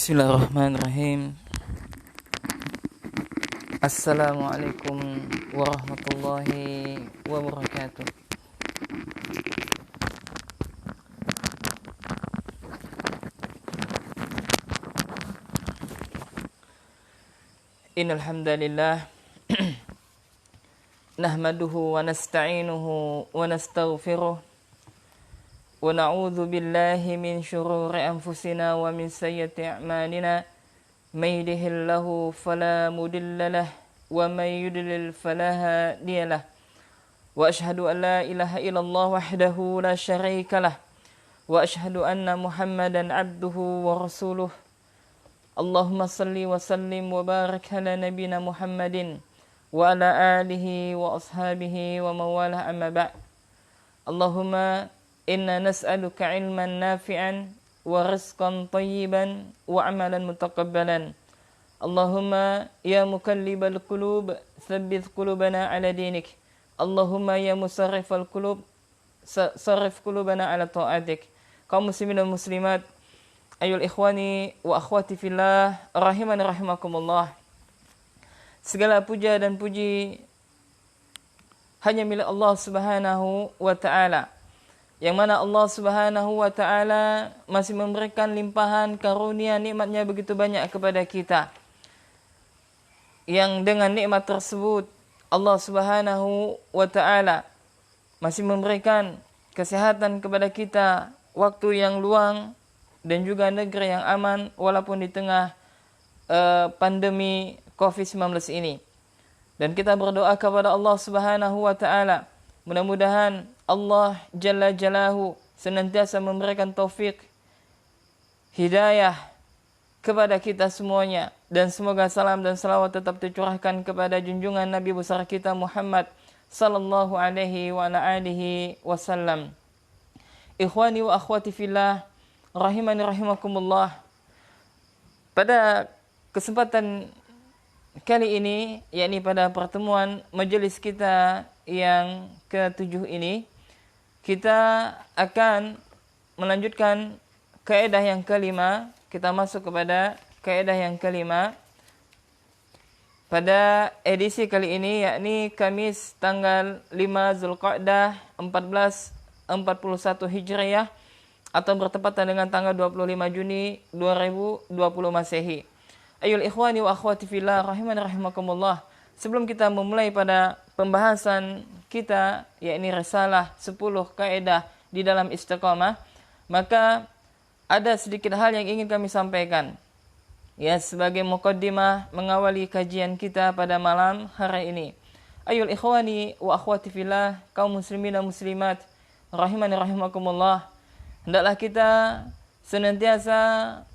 Bismillahirrahmanirrahim. Assalamualaikum warahmatullahi wabarakatuh. Innal hamdalillah nahmaduhu wa nasta'inuhu wa nastaghfiruh wa na'udzu billahi min syururi anfusina wa min sayyiati a'malina may yahdihillahu fala mudilla lahu wa may yudlil fala hadiya lahu wa asyhadu an la ilaha illallah wahdahu la syarika lahu wa asyhadu anna Muhammadan abduhu wa rasuluh. Allahumma salli wa sallim wa barik ala nabiyyina Muhammadin wa ala alihi wa ashabihi wa mawalah amma ba'd. Allahumma inna nas'aluka ilman nafi'an wa rizqan tayyiban wa amalan mutaqabbalan. Allahumma ya mukallibal qulub tsabbit qulubana ala dinik. Allahumma ya musarrifal qulub sarrif qulubana ala ta'atik. Kaum muslimin dan muslimat, ayyul ikhwani wa akhwati fillah, rahimani rahimakumullah. Segala puja dan puji hanya milik Allah Subhanahu wa ta'ala, yang mana Allah Subhanahu wa ta'ala masih memberikan limpahan karunia nikmatnya begitu banyak kepada kita, yang dengan nikmat tersebut Allah Subhanahu wa ta'ala masih memberikan kesehatan kepada kita, waktu yang luang, dan juga negeri yang aman walaupun di tengah pandemi COVID-19 ini. Dan kita berdoa kepada Allah Subhanahu wa ta'ala, mudah-mudahan Allah Jalla Jalaluhu senantiasa memberikan taufik, hidayah kepada kita semuanya, dan semoga salam dan salawat tetap tercurahkan kepada junjungan Nabi besar kita Muhammad sallallahu alaihi wa ala alihi wasallam. Ikhwani wa akhwati fillah, rahimani rahimakumullah. Pada kesempatan kali ini, yakni pada pertemuan majelis kita yang ke-7 ini, kita akan melanjutkan kaidah yang kelima. Kita masuk kepada kaidah yang kelima pada edisi kali ini, yakni Kamis tanggal 5 Zulqa'dah 1441 Hijriah, atau bertepatan dengan tanggal 25 Juni 2020 Masehi. Ayyul ikhwani wa akhwati fillah, rahimani rahimakumullah. Sebelum kita memulai pada pembahasan kita, yakni risalah 10 kaidah di dalam istiqamah, maka ada sedikit hal yang ingin kami sampaikan, ya, sebagai muqaddimah mengawali kajian kita pada malam hari ini. Ayyul ikhwani wa akhwati fillah, kaum muslimin dan muslimat, rahimani rahimakumullah, hendaklah kita senantiasa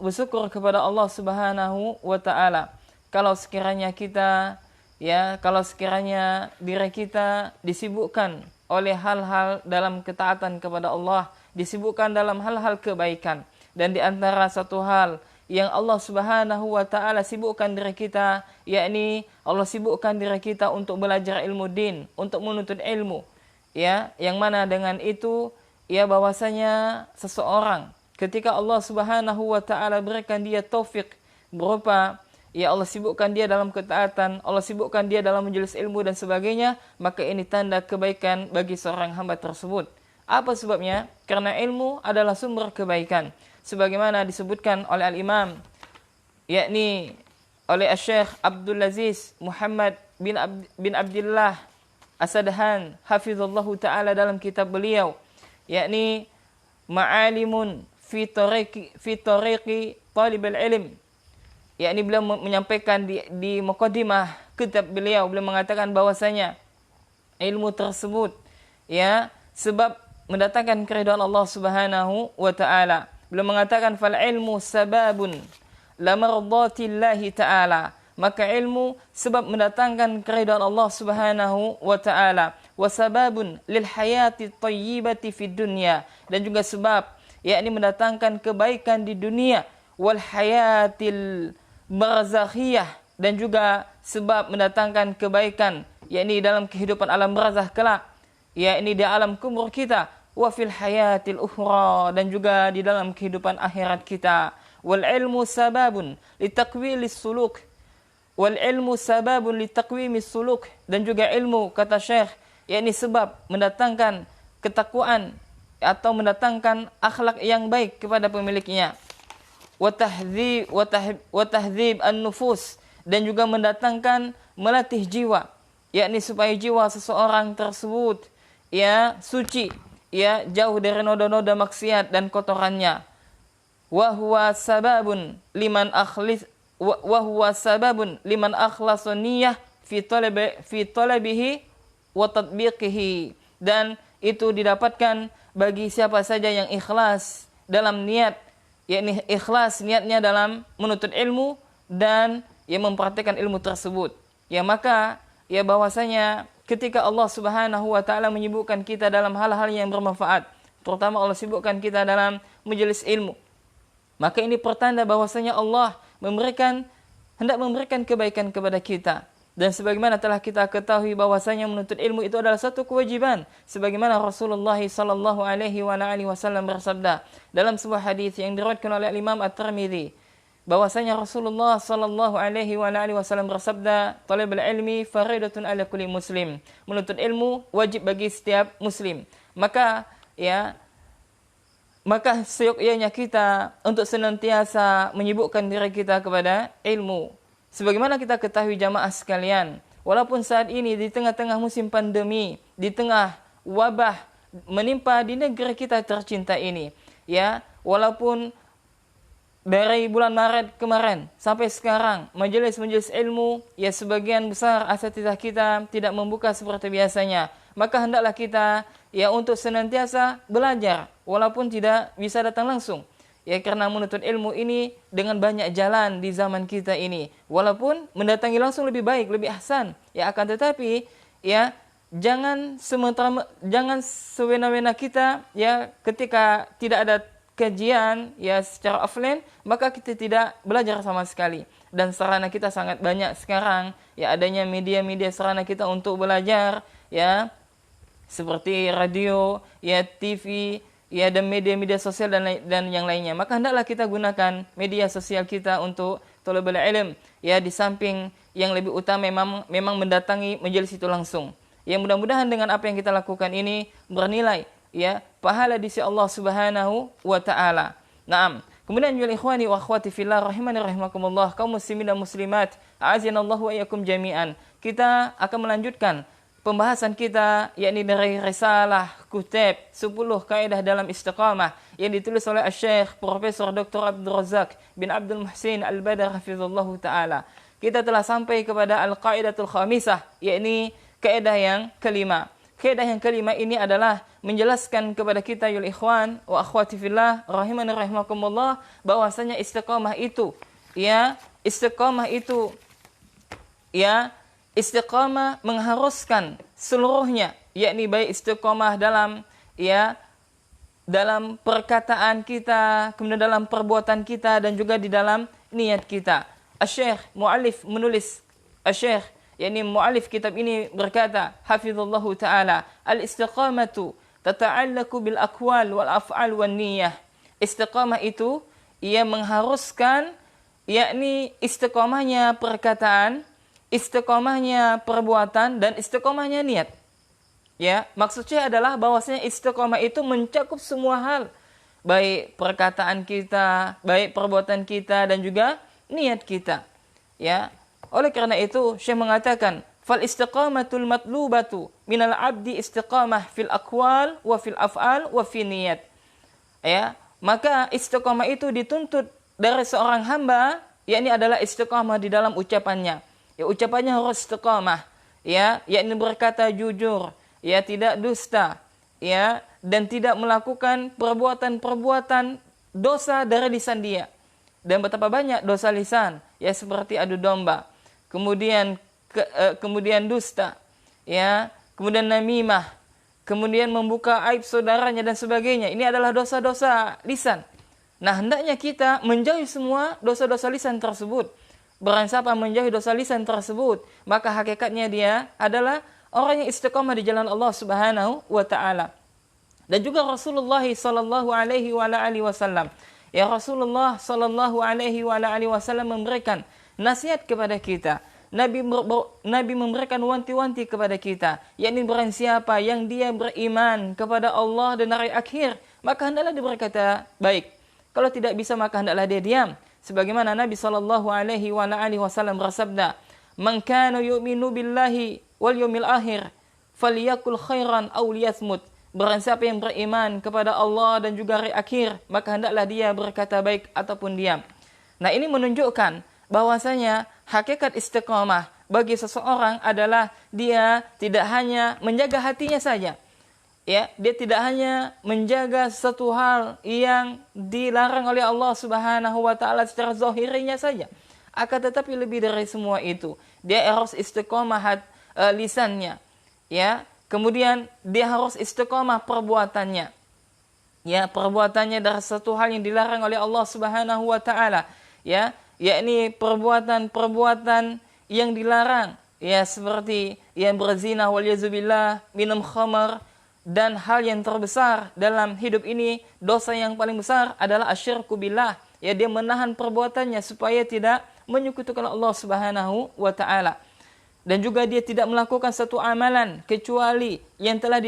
bersyukur kepada Allah Subhanahu wa ta'ala. Kalau sekiranya diri kita disibukkan oleh hal-hal dalam ketaatan kepada Allah, disibukkan dalam hal-hal kebaikan, dan di antara satu hal yang Allah Subhanahu wa ta'ala sibukkan diri kita, yakni Allah sibukkan diri kita untuk belajar ilmu din, untuk menuntut ilmu, ya, yang mana dengan itu, ya, bahwasanya seseorang ketika Allah Subhanahu wa ta'ala berikan dia taufik berupa, ya, Allah sibukkan dia dalam ketaatan, Allah sibukkan dia dalam majelis ilmu dan sebagainya, maka ini tanda kebaikan bagi seorang hamba tersebut. Apa sebabnya? Karena ilmu adalah sumber kebaikan, sebagaimana disebutkan oleh al-Imam, yakni oleh Syekh Abdul Aziz Muhammad bin Abdullah As-Sadhan hafizallahu ta'ala dalam kitab beliau, yakni Ma'alimun fi tariqi talibul ilm. Yakni beliau menyampaikan di muqaddimah kitab beliau, beliau mengatakan bahwasanya ilmu tersebut, ya, sebab mendatangkan keridhaan Allah Subhanahu wa ta'ala. Beliau mengatakan fal ilmu sababun lamardatillahi ta'ala, maka ilmu sebab mendatangkan keridhaan Allah Subhanahu wa ta'ala, wa sababun lil hayati thayyibati fid dunya, dan juga sebab, yakni mendatangkan kebaikan di dunia, wal hayatil barzakhiyah, dan juga sebab mendatangkan kebaikan, yakni dalam kehidupan alam barzakh kelak, yakni di alam kubur kita, wa fil hayatil ukhra, dan juga di dalam kehidupan akhirat kita, wal ilmu sababun litaqwilis suluk. Wal ilmu sababun litaqwimis suluk, dan juga ilmu, kata Syekh, yakni sebab mendatangkan ketakwaan atau mendatangkan akhlak yang baik kepada pemiliknya. Wa tahdhib an-nufus, dan juga mendatangkan melatih jiwa, yakni supaya jiwa seseorang tersebut ya suci, ya jauh dari noda-noda maksiat dan kotorannya. Wa huwa sababun liman akhlasun niyyah fi talabihi wa tatbiqihi, dan itu didapatkan bagi siapa saja yang ikhlas dalam niat, yakni ikhlas niatnya dalam menuntut ilmu dan yang mempraktikkan ilmu tersebut. Ya maka ya bahwasanya ketika Allah Subhanahu wa taala menyibukkan kita dalam hal-hal yang bermanfaat, terutama Allah sibukkan kita dalam majelis ilmu, maka ini pertanda bahwasanya Allah hendak memberikan kebaikan kepada kita. Dan sebagaimana telah kita ketahui bahwasanya menuntut ilmu itu adalah satu kewajiban, sebagaimana Rasulullah sallallahu alaihi wasallam bersabda dalam sebuah hadis yang diriwayatkan oleh Imam At-Tirmidzi, bahwasanya Rasulullah sallallahu alaihi wasallam bersabda, "Talabul ilmi fariidatun 'ala kulli muslim." Menuntut ilmu wajib bagi setiap muslim. Maka seyogyanya kita untuk senantiasa menyibukkan diri kita kepada ilmu. Sebagaimana kita ketahui jamaah sekalian, walaupun saat ini di tengah-tengah musim pandemi, di tengah wabah menimpa di negeri kita tercinta ini, ya, walaupun dari bulan Maret kemarin sampai sekarang majelis-majelis ilmu ya sebagian besar asatidzah kita tidak membuka seperti biasanya, maka hendaklah kita ya untuk senantiasa belajar walaupun tidak bisa datang langsung, ya karena menuntut ilmu ini dengan banyak jalan di zaman kita ini, walaupun mendatangi langsung lebih baik, lebih ahsan, ya akan tetapi ya jangan sewena-wena kita ya ketika tidak ada kajian ya secara offline maka kita tidak belajar sama sekali. Dan sarana kita sangat banyak sekarang, ya adanya media-media sarana kita untuk belajar, ya seperti radio, ya TV, ya dan media-media sosial dan yang lainnya. Maka hendaklah kita gunakan media sosial kita untuk thalabul ilm, ya di samping yang lebih utama memang mendatangi majelis itu langsung. Ya mudah-mudahan dengan apa yang kita lakukan ini bernilai, ya pahala di sisi Allah Subhanahu wa taala. Naam. Kemudian ya ikhwani wa akhwati fillah rahimani rahimakumullah, kaum muslimin dan muslimat, a'azinallahu wa iyyakum jami'an. Kita akan melanjutkan pembahasan kita yakni dari risalah Kutub 10 kaidah dalam istiqamah yang ditulis oleh Syekh Profesor Dr. Abdul Razak bin Abdul Muhsin Al-Badar hafizallahu taala. Kita telah sampai kepada al-qaidatul khamisah, yakni kaidah yang kelima. Kaidah yang kelima ini adalah menjelaskan kepada kita yul ikhwan wa akhwati fillah rahimani rahimakumullah bahwasanya istiqamah itu istiqamah mengharuskan seluruhnya, yakni baik istiqamah dalam perkataan kita, kemudian dalam perbuatan kita dan juga di dalam niat kita. Asy-Syaikh muallif menulis, Asy-Syaikh yakni muallif kitab ini berkata hafizallahu taala, al-istiqamatu tata'allaqu bil aqwal wal af'al wan niyyah. Istiqamah itu ia mengharuskan yakni istiqamahnya perkataan, istiqamahnya perbuatan dan istiqamahnya niat. Ya, maksudnya adalah bahwasanya istiqamah itu mencakup semua hal, baik perkataan kita, baik perbuatan kita dan juga niat kita. Ya. Oleh karena itu Syekh mengatakan fal istiqamatul matlubatu minal abdi istiqamah fil aqwal wa fil af'al wa fi niyat. Ya, maka istiqamah itu dituntut dari seorang hamba, yakni adalah istiqamah di dalam ucapannya. Ya, ucapannya harus istiqamah, ya, yakni berkata jujur, ya tidak dusta, ya dan tidak melakukan perbuatan-perbuatan dosa dari lisan dia. Dan betapa banyak dosa lisan, ya seperti adu domba, kemudian dusta, ya, kemudian namimah, kemudian membuka aib saudaranya dan sebagainya. Ini adalah dosa-dosa lisan. Nah, hendaknya kita menjauhi semua dosa-dosa lisan tersebut. Barang siapa menjauhi dosa lisan tersebut, maka hakikatnya dia adalah orang yang istiqamah di jalan Allah Subhanahu wa taala. Dan juga Rasulullah sallallahu alaihi wasallam Ya Rasulullah sallallahu alaihi wasallam memberikan nasihat kepada kita. Nabi memberikan wanti-wanti kepada kita, yakni barang siapa yang dia beriman kepada Allah dan hari akhir, maka hendaklah dia berkata baik. Kalau tidak bisa, maka hendaklah dia diam. Sebagaimana Nabi sallallahu alaihi wasallam bersabda, "Man kana yu'minu billahi wal yawmil akhir, falyakul khairan aw liyasmut." Barang siapa yang beriman kepada Allah dan juga hari akhir, maka hendaklah dia berkata baik ataupun diam. Nah, ini menunjukkan bahwasanya hakikat istiqamah bagi seseorang adalah dia tidak hanya menjaga hatinya saja. Ya, dia tidak hanya menjaga satu hal yang dilarang oleh Allah Subhanahu wa taala secara zahirinya saja. Akan tetapi lebih dari semua itu, dia harus istiqamah lisannya. Ya, kemudian dia harus istiqamah perbuatannya. Ya, perbuatannya dari satu hal yang dilarang oleh Allah Subhanahu wa taala. Ya, yakni perbuatan-perbuatan yang dilarang, ya, seperti yang berzina walyazubillah, minum khamar, dan hal yang terbesar dalam hidup ini, dosa yang paling besar adalah asyirku billah. Ya, dia menahan perbuatannya supaya tidak menyekutukan Allah Subhanahu wa taala. Dan juga dia tidak melakukan satu amalan kecuali yang telah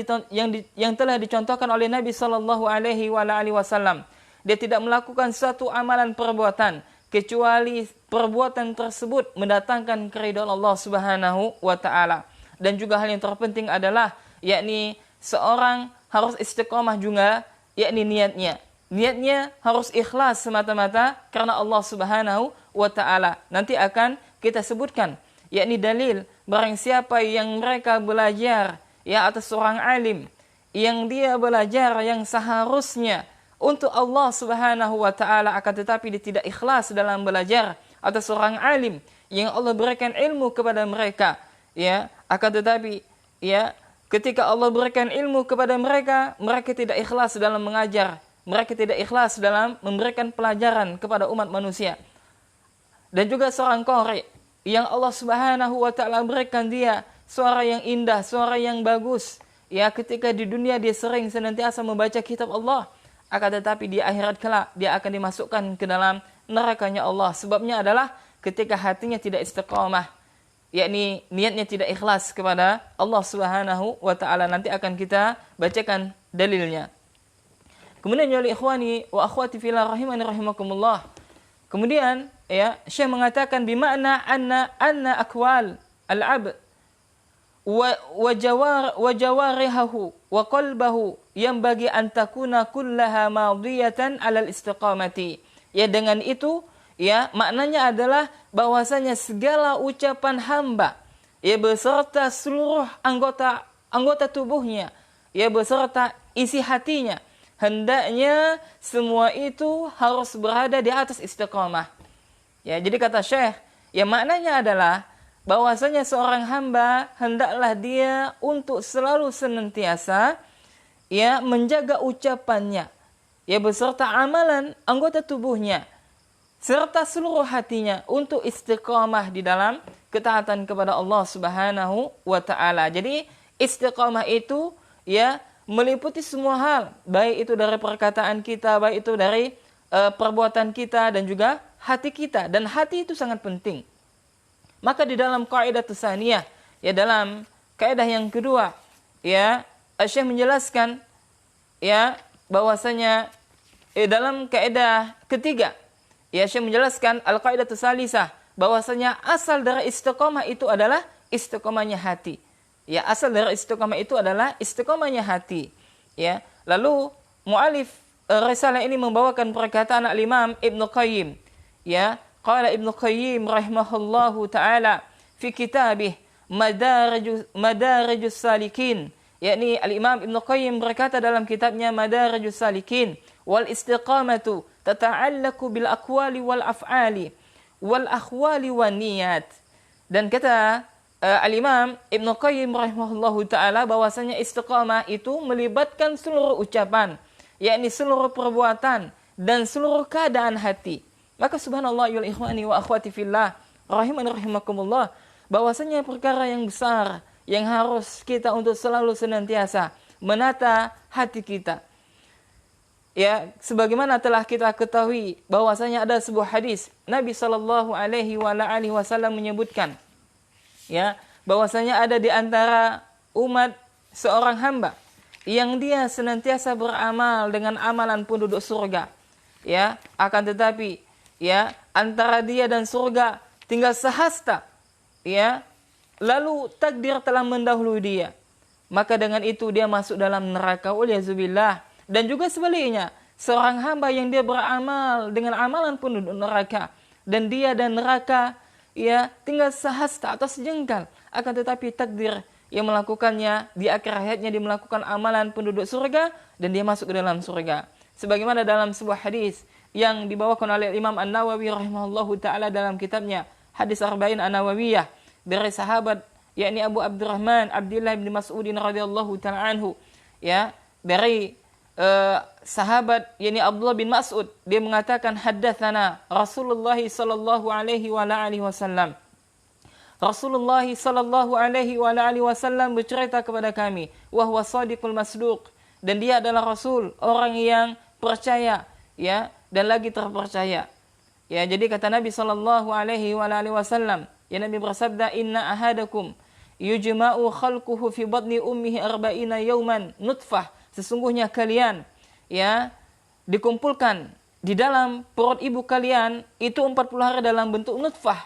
dicontohkan oleh Nabi sallallahu alaihi wasallam. Dia tidak melakukan satu amalan perbuatan kecuali perbuatan tersebut mendatangkan keridhaan Allah Subhanahu wa taala. Dan juga hal yang terpenting adalah yakni seorang harus istiqamah juga, yakni niatnya. Niatnya harus ikhlas semata-mata karena Allah Subhanahu wa taala. Nanti akan kita sebutkan yakni dalil barang siapa yang mereka belajar ya atas seorang alim yang dia belajar yang seharusnya untuk Allah Subhanahu wa taala, akan tetapi dia tidak ikhlas dalam belajar atas seorang alim yang Allah berikan ilmu kepada mereka, ya, akan tetapi ya ketika Allah berikan ilmu kepada mereka, mereka tidak ikhlas dalam mengajar, mereka tidak ikhlas dalam memberikan pelajaran kepada umat manusia. Dan juga seorang qari yang Allah Subhanahu wa taala berikan dia suara yang indah, suara yang bagus, ya, ketika di dunia dia sering senantiasa membaca kitab Allah, akan tetapi di akhirat kelak dia akan dimasukkan ke dalam nerakanya Allah. Sebabnya adalah ketika hatinya tidak istiqamah, yakni niatnya tidak ikhlas kepada Allah Subhanahu wa taala. Nanti akan kita bacakan dalilnya. Kemudian ya ikhwani wa akhwati fillah rahimani rahimakumullah. Kemudian ya Syekh mengatakan bimakna anna aqwal al-'abd wa jawarihahu wa qalbahu yang bagi antakuna kullaha madiyatan alal istiqamati. Ya, dengan itu ya maknanya adalah bahwasanya segala ucapan hamba ya beserta seluruh anggota tubuhnya ya beserta isi hatinya, hendaknya semua itu harus berada di atas istiqamah. Ya, jadi kata Syekh, ya maknanya adalah bahwasanya seorang hamba hendaklah dia untuk selalu senantiasa ya menjaga ucapannya ya beserta amalan anggota tubuhnya serta seluruh hatinya untuk istiqamah di dalam ketaatan kepada Allah Subhanahu wa taala. Jadi istiqamah itu ya meliputi semua hal, baik itu dari perkataan kita, baik itu dari perbuatan kita dan juga hati kita, dan hati itu sangat penting. Maka di dalam kaidah tsaniyah, ya dalam kaidah yang kedua, ya Syekh menjelaskan ya bahwasanya dalam kaidah ketiga, ya Syekh menjelaskan al-qaidah tsalisah, bahwasanya asal dari istiqamah itu adalah istiqamahnya hati. Ya, asal dari istiqamah itu adalah istiqamahnya hati. Ya, lalu mu'alif risalah ini membawakan perkataan al-Imam Ibnu Qayyim. Ya, qala Ibnu Qayyim rahimahullahu taala fi kitabih Madarijus Salikin, yakni al-Imam Ibnu Qayyim berkata dalam kitabnya Madarijus Salikin, wal istiqamatu tata'allaqu bil aqwali wal af'ali wal akhwali wan niyat. Dan kata al-Imam Ibnu Qayyim rahimahullahu taala bahwasanya istiqamah itu melibatkan seluruh ucapan, yakni seluruh perbuatan dan seluruh keadaan hati. Maka subhanallah ya ikhwani wa akhwati fillah rahimani rahimakumullah, bahwasanya perkara yang besar yang harus kita untuk selalu senantiasa menata hati kita. Ya, sebagaimana telah kita ketahui bahwasanya ada sebuah hadis Nabi sallallahu alaihi wasallam menyebutkan, ya, bahwasanya ada di antara umat seorang hamba yang dia senantiasa beramal dengan amalan penduduk surga, ya, akan tetapi, ya, antara dia dan surga tinggal sehasta, ya, lalu takdir telah mendahului dia, maka dengan itu dia masuk dalam neraka, waliyadzubillah. Dan juga sebaliknya, seorang hamba yang dia beramal dengan amalan penduduk neraka dan dia dan neraka, ya, tinggal sehasta atau sejengkal, akan tetapi takdir yang melakukannya di akhir hayatnya dia melakukan amalan penduduk surga dan dia masuk ke dalam surga. Sebagaimana dalam sebuah hadis yang dibawakan oleh Imam An-Nawawi rahimahullahu taala dalam kitabnya Hadis Arba'in An-Nawawiyah dari sahabat yakni Abu Abdurrahman Abdullah bin Mas'udin radhiyallahu taala anhu, ya, dari sahabat yakni Abdullah bin Mas'ud, dia mengatakan haddatsana Rasulullah sallallahu alaihi wasallam. Rasulullah sallallahu alaihi wasallam bercerita kepada kami, wa huwa shadiqul masduq, dan dia adalah rasul, orang yang percaya, ya, dan lagi terpercaya. Ya, jadi kata Nabi sallallahu alaihi wasallam, ya, Nabi bersabda, inna ahadakum yujma'u khalquhu fi batni ummihi arba'ina yawman nutfah, sesungguhnya kalian, ya, dikumpulkan di dalam perut ibu kalian itu 40 hari dalam bentuk nutfah,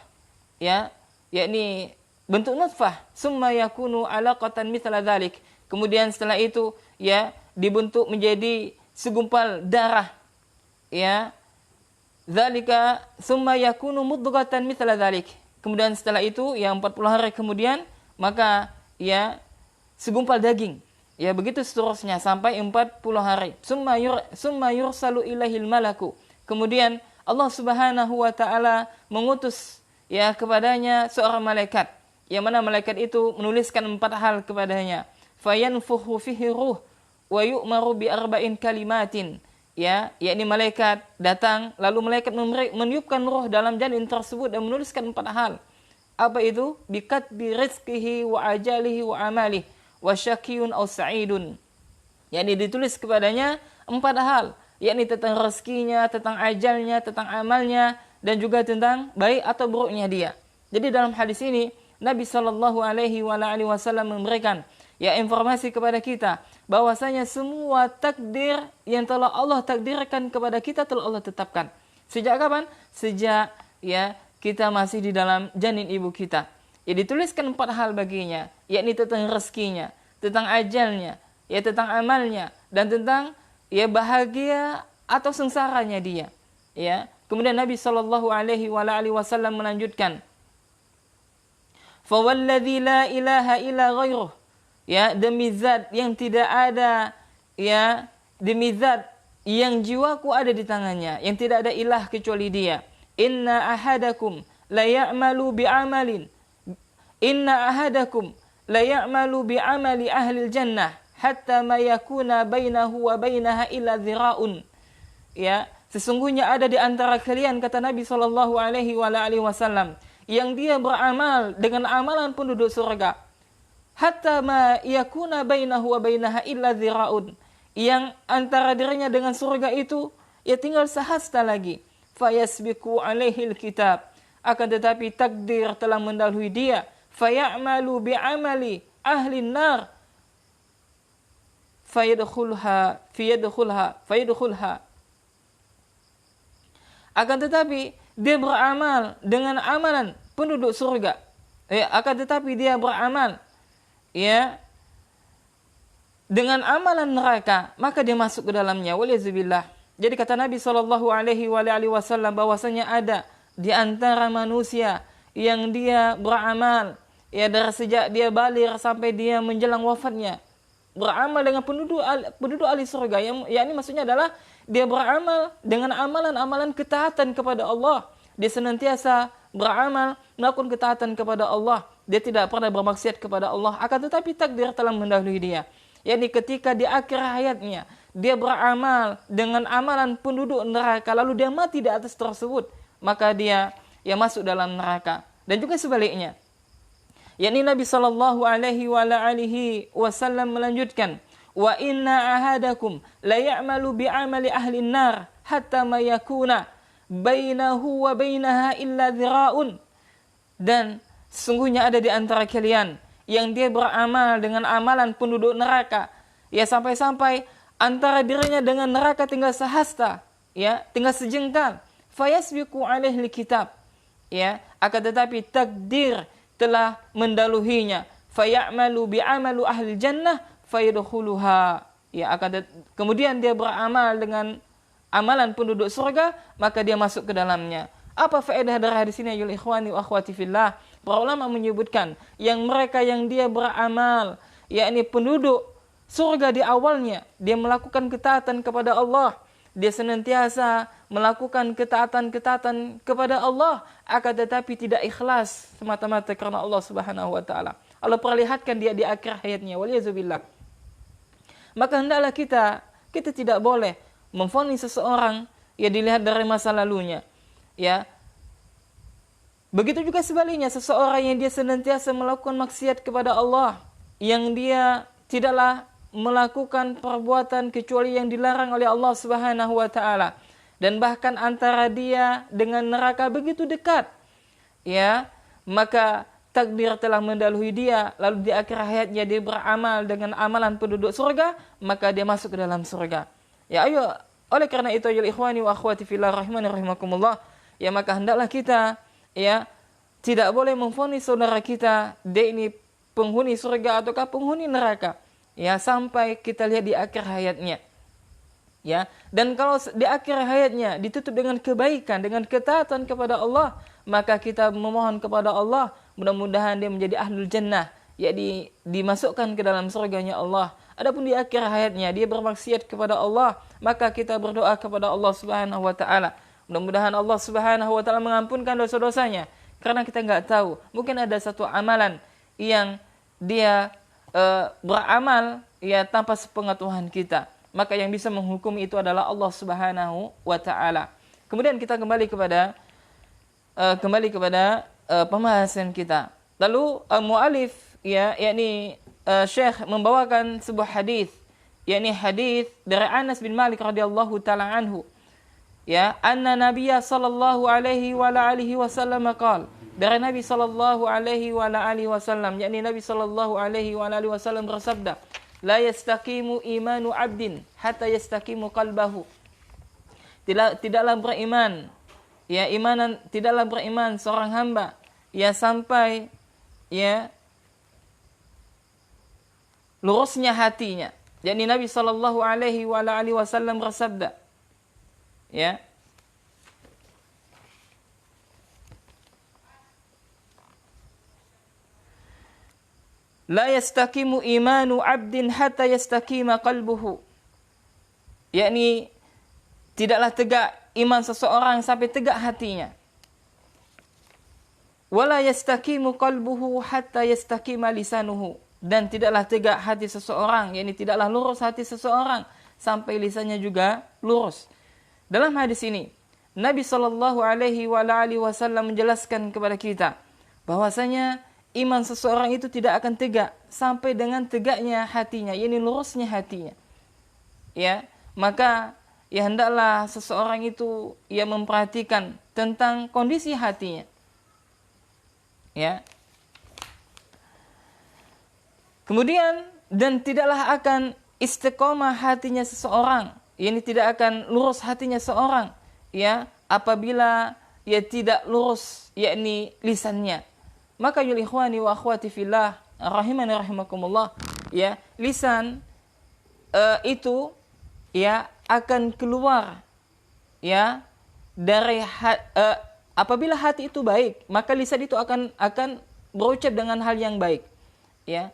ya, yakni bentuk nutfah, summa yakunu alaqatan mithla dzalik, kemudian setelah itu, ya, dibentuk menjadi segumpal darah, ya, dzalika summa yakunu mudghatan mithla dzalik, kemudian setelah itu, ya, 40 hari kemudian, maka, ya, segumpal daging. Ya, begitu seterusnya sampai 40 hari. Summa yursalu ilaihil malaku. Kemudian Allah Subhanahu wa taala mengutus, ya, kepadanya seorang malaikat, yang mana malaikat itu menuliskan 4 hal kepadanya. Fayanfuhu fihi ruh wa yu'maru bi arba'in kalimatin. Ya, yakni malaikat datang lalu malaikat meniupkan ruh dalam janin tersebut dan menuliskan 4 hal. Apa itu? Bikatbi rizqihi wa ajalihi wa amalihi wasyakiyun aw sa'idun. Yakni ditulis kepadanya 4 hal, yakni tentang rezekinya, tentang ajalnya, tentang amalnya, dan juga tentang baik atau buruknya dia. Jadi dalam hadis ini Nabi sallallahu alaihi wasallam memberikan, ya, informasi kepada kita bahwasanya semua takdir yang telah Allah takdirkan kepada kita telah Allah tetapkan. Sejak kapan? Sejak, ya, kita masih di dalam janin ibu kita. Ya, dituliskan 4 hal baginya, yakni tentang rezekinya, tentang ajalnya, ya, tentang amalnya, dan tentang, ya, bahagia atau sengsaranya dia. Ya, kemudian Nabi sallallahu alaihi wasallam melanjutkan, "Fawalladzi la ilaha illa ghairuh." Ya, demi zat yang tidak ada, ya, demi zat yang jiwaku ada di tangannya, yang tidak ada ilah kecuali dia. Inna ahadakum la ya'malu bi'amalin Inna ahadakum la ya'malu bi'amali ahli jannah hatta ma yakuna bainahu wa bainaha illa dhira'un. Ya, sesungguhnya ada di antara kalian, kata Nabi sallallahu alaihi wasallam, yang dia beramal dengan amalan penduduk surga. Hatta ma yakuna bainahu wa bainaha illa dhira'un. Yang antara dirinya dengan surga itu, ya, tinggal sehasta lagi. Fayasbiku alaihil kitab. Akan tetapi takdir telah mendahului dia. Fayamalu bi'amali ahli nar fayadkhulha. Akan tetapi dia beramal dengan amalan penduduk surga. Akan tetapi dia beramal, ya, dengan amalan neraka, maka dia masuk ke dalamnya. Waliyazubillah. Jadi kata Nabi sallallahu alaihi wasallam bahwasanya ada di antara manusia yang dia beramal, ya, dari sejak dia baligh sampai dia menjelang wafatnya, beramal dengan penduduk ahli surga. Yang yakni maksudnya adalah dia beramal dengan amalan-amalan ketaatan kepada Allah. Dia senantiasa beramal melakukan ketaatan kepada Allah. Dia tidak pernah bermaksiat kepada Allah. Akan tetapi takdir telah mendahului dia. Yakni ketika di akhir hayatnya dia beramal dengan amalan penduduk neraka, lalu dia mati di atas tersebut, maka dia, ya, masuk dalam neraka. Dan juga sebaliknya, yakni Nabi sallallahu alaihi wasallam melanjutkan, wa inna ahadakum la ya'malu bi'amali ahli an-nar hatta ma yakuna bainahu wa bainaha illa dhira'un. Dan sesungguhnya ada di antara kalian yang dia beramal dengan amalan penduduk neraka, ya sampai-sampai antara dirinya dengan neraka tinggal sehasta, ya, tinggal sejengkal. Fayasbiqu alaihi kitab, ya, akan tetapi takdir telah mendaluhinya. Fayamalu bi'amalu ahli jannah fayadkhuluha, ya, kemudian dia beramal dengan amalan penduduk surga, maka dia masuk ke dalamnya. Apa faedah dari hadis ini, ya ikhwani wa akhwati fillah? Para ulama menyebutkan yang mereka yang dia beramal, yakni penduduk surga di awalnya, dia melakukan ketaatan kepada Allah, dia senantiasa melakukan ketaatan kepada Allah, akan tetapi tidak ikhlas semata-mata karena Allah Subhanahu wa taala. Allah perlihatkan dia di akhir hayatnya, waliyazubillah. Maka hendaklah kita tidak boleh memvonis seseorang ya dilihat dari masa lalunya, ya. Begitu juga sebaliknya, seseorang yang dia senantiasa melakukan maksiat kepada Allah, yang dia tidaklah melakukan perbuatan kecuali yang dilarang oleh Allah Subhanahu wa taala, dan bahkan antara dia dengan neraka begitu dekat, ya, maka takdir telah mendahului dia, lalu di akhir hayatnya dia beramal dengan amalan penduduk surga, maka dia masuk ke dalam surga. Ya, ayo, oleh karena itu ya ikhwani wa akhwati fillah rahimani rahimakumullah, ya, maka hendaklah kita, ya, tidak boleh memvonis saudara kita dia ini penghuni surga ataukah penghuni neraka, ya, sampai kita lihat di akhir hayatnya, ya. Dan kalau di akhir hayatnya ditutup dengan kebaikan, dengan ketaatan kepada Allah, maka kita memohon kepada Allah mudah-mudahan dia menjadi ahlul jannah, ya, dimasukkan ke dalam surganya Allah. Adapun di akhir hayatnya dia bermaksiat kepada Allah, maka kita berdoa kepada Allah Subhanahu wa taala, mudah-mudahan Allah Subhanahu wa taala mengampunkan dosa-dosanya, karena kita nggak tahu, mungkin ada satu amalan yang dia beramal ya tanpa sepengetahuan kita, maka yang bisa menghukum itu adalah Allah Subhanahu wa taala. Kemudian kita kembali kepada pembahasan kita. Lalu muallif, ya, yakni Syekh membawakan sebuah hadis, yakni hadis dari Anas bin Malik radhiyallahu taala anhu, ya, anna Nabiyya sallallahu alaihi wa alihi wasallam qala, dari Nabi sallallahu alaihi wa alihi wasallam, yakni Nabi sallallahu alaihi wa alihi wasallam bersabda, la yastaqimu imanu 'abdin hatta yastaqimu qalbahu. Tidaklah beriman, ya, tidaklah beriman seorang hamba, ya, sampai, ya, lurusnya hatinya. Yakni Nabi sallallahu alaihi wa alihi wasallam bersabda, ya, la yastaqimu imanu 'abdin hatta yastaqima qalbuhu. Yakni tidaklah tegak iman seseorang sampai tegak hatinya. Wala yastaqimu qalbuhu hatta yastaqima lisanuhu. Dan tidaklah tegak hati seseorang, yakni tidaklah lurus hati seseorang sampai lisannya juga lurus. Dalam hadis ini, Nabi sallallahu alaihi wasallam menjelaskan kepada kita bahwasanya iman seseorang itu tidak akan tegak sampai dengan tegaknya hatinya, yakni lurusnya hatinya. Ya, maka ya hendaklah seseorang itu ia memperhatikan tentang kondisi hatinya. Ya. Kemudian, dan tidaklah akan istiqomah hatinya seseorang, yakni tidak akan lurus hatinya seorang, ya, apabila ia tidak lurus, yakni lisannya. Maka ya ikhwani wa akhwati fillah rahimani rahimakumullah, ya, lisan itu, ya, akan keluar, ya, dari apabila hati itu baik, maka lisan itu akan berucap dengan hal yang baik, ya.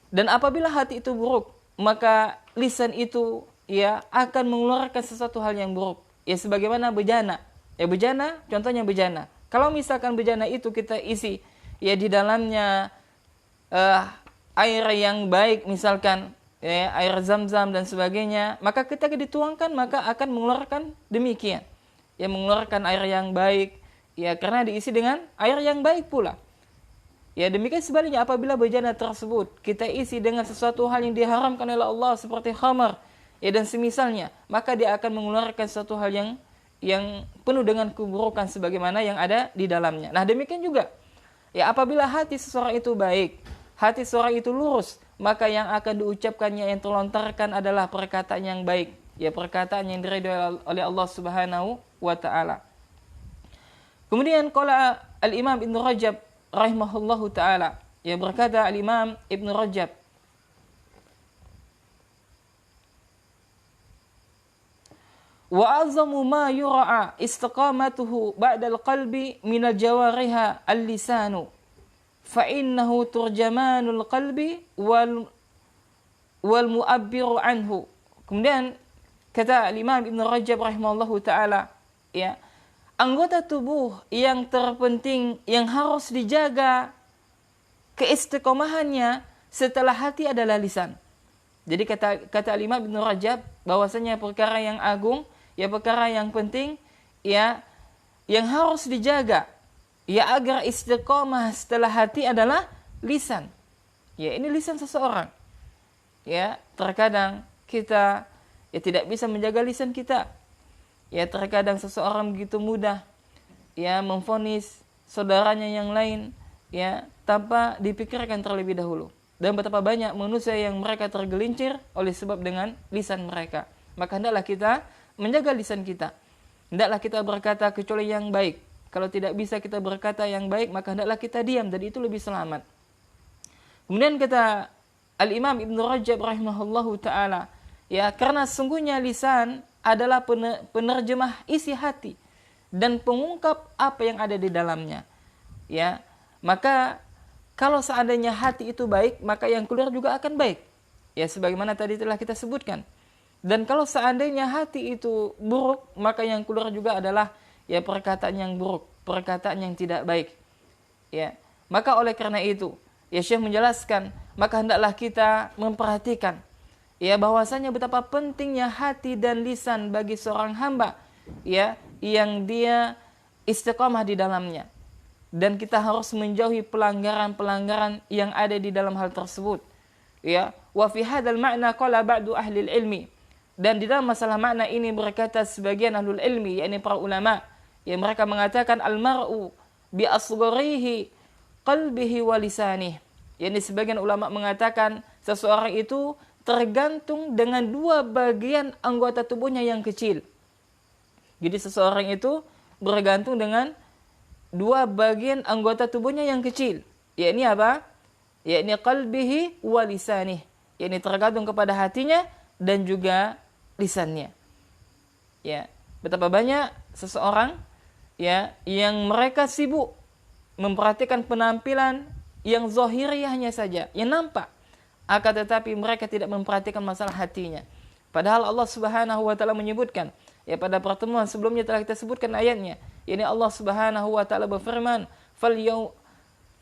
Dan apabila hati itu buruk, maka lisan itu, ya, akan mengeluarkan sesuatu hal yang buruk, ya, sebagaimana bejana. Ya, bejana, contohnya bejana. Kalau misalkan bejana itu kita isi, ya, di dalamnya air yang baik, misalkan, ya, air zam-zam dan sebagainya, maka ketika dituangkan maka akan mengeluarkan demikian, ya, mengeluarkan air yang baik, ya, karena diisi dengan air yang baik pula. Ya, demikian sebaliknya apabila bejana tersebut kita isi dengan sesuatu hal yang diharamkan oleh Allah seperti khamar, ya dan semisalnya, maka dia akan mengeluarkan sesuatu hal yang penuh dengan keburukan sebagaimana yang ada di dalamnya. Nah, demikian juga ya apabila hati seseorang itu baik, hati seseorang itu lurus, maka yang akan diucapkannya, yang terlontarkan adalah perkataan yang baik, ya perkataan yang diridhoi oleh Allah Subhanahu wa taala. Kemudian qala Al-Imam Ibnu Rajab rahimahullahu taala, ya berkata Al-Imam Ibnu Rajab, wa azamu ma yura'a istiqamatuhu ba'da al-qalbi min al-jawariha al-lisanu fa innahu turjamanul qalbi wal mu'abbiru anhu. Kemudian kata Imam Ibn Rajab rahimahullahu taala, ya, anggota tubuh yang terpenting yang harus dijaga keistiqomahannya setelah hati adalah lisan. Jadi kata Imam Ibn Rajab bahwasanya perkara yang agung, ya perkara yang penting, ya yang harus dijaga, ya agar istiqomah setelah hati adalah lisan. Ya, ini lisan seseorang. Ya, terkadang kita ya tidak bisa menjaga lisan kita. Ya, terkadang seseorang begitu mudah ya memvonis saudaranya yang lain ya tanpa dipikirkan terlebih dahulu. Dan betapa banyak manusia yang mereka tergelincir oleh sebab dengan lisan mereka. Maka hendaklah kita menjaga lisan kita. Hendaklah kita berkata kecuali yang baik. Kalau tidak bisa kita berkata yang baik, maka hendaklah kita diam, dan itu lebih selamat. Kemudian kata Al-Imam Ibn Rajab rahimahullahu ta'ala, ya karena sungguhnya lisan adalah penerjemah isi hati dan pengungkap apa yang ada di dalamnya. Ya, maka kalau seandainya hati itu baik, maka yang keluar juga akan baik. Ya, sebagaimana tadi telah kita sebutkan. Dan kalau seandainya hati itu buruk, maka yang keluar juga adalah ya perkataan yang buruk, perkataan yang tidak baik. Ya, maka oleh karena itu, ya Syekh menjelaskan, maka hendaklah kita memperhatikan ya bahwasanya betapa pentingnya hati dan lisan bagi seorang hamba ya yang dia istiqamah di dalamnya, dan kita harus menjauhi pelanggaran-pelanggaran yang ada di dalam hal tersebut. Ya, wa fi hadzal ma'na qala ba'du ahli ilmi, dan di dalam masalah makna ini berkata sebagian ahlul ilmi, yakni para ulama, yang mereka mengatakan al-mar'u bi asgharihi qalbihi wa lisanih. Yakni sebagian ulama mengatakan seseorang itu tergantung dengan dua bagian anggota tubuhnya yang kecil. Jadi seseorang itu bergantung dengan dua bagian anggota tubuhnya yang kecil. Yakni apa? Yakni qalbihi wa lisanih. Yakni tergantung kepada hatinya dan juga lisannya. Ya, betapa banyak seseorang ya yang mereka sibuk memperhatikan penampilan yang zahiriyahnya saja, yang nampak, akan tetapi mereka tidak memperhatikan masalah hatinya. Padahal Allah Subhanahu wa taala menyebutkan, ya pada pertemuan sebelumnya telah kita sebutkan ayatnya. Yani Allah Subhanahu wa taala berfirman,